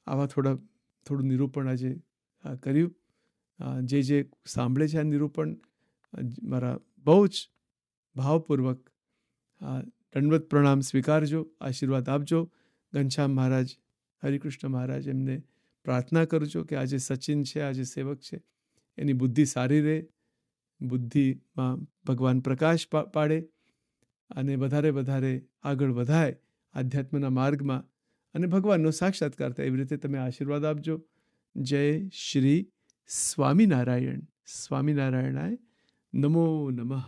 આવા થોડું નિરૂપણ આજે કર્યું. જે સાંભળે છે આ નિરૂપણ, મારા બહુ જ ભાવપૂર્વક દંડવત પ્રણામ સ્વીકારજો, આશીર્વાદ આપજો. ઘનશ્યામ મહારાજ, હરિકૃષ્ણ મહારાજ, એમને પ્રાર્થના કરજો કે આજે સચિન છે, આજે સેવક છે, એની બુદ્ધિ સારી રહે, બુદ્ધિમાં ભગવાન પ્રકાશ પાડે અને વધારે આગળ વધાય આધ્યાત્મના માર્ગમાં અને ભગવાનનો સાક્ષાત્કાર થાય. એવી રીતે તમે આશીર્વાદ આપજો. જય શ્રી સ્વામિનારાયણ. સ્વામિનારાયણાય નમો નમઃ.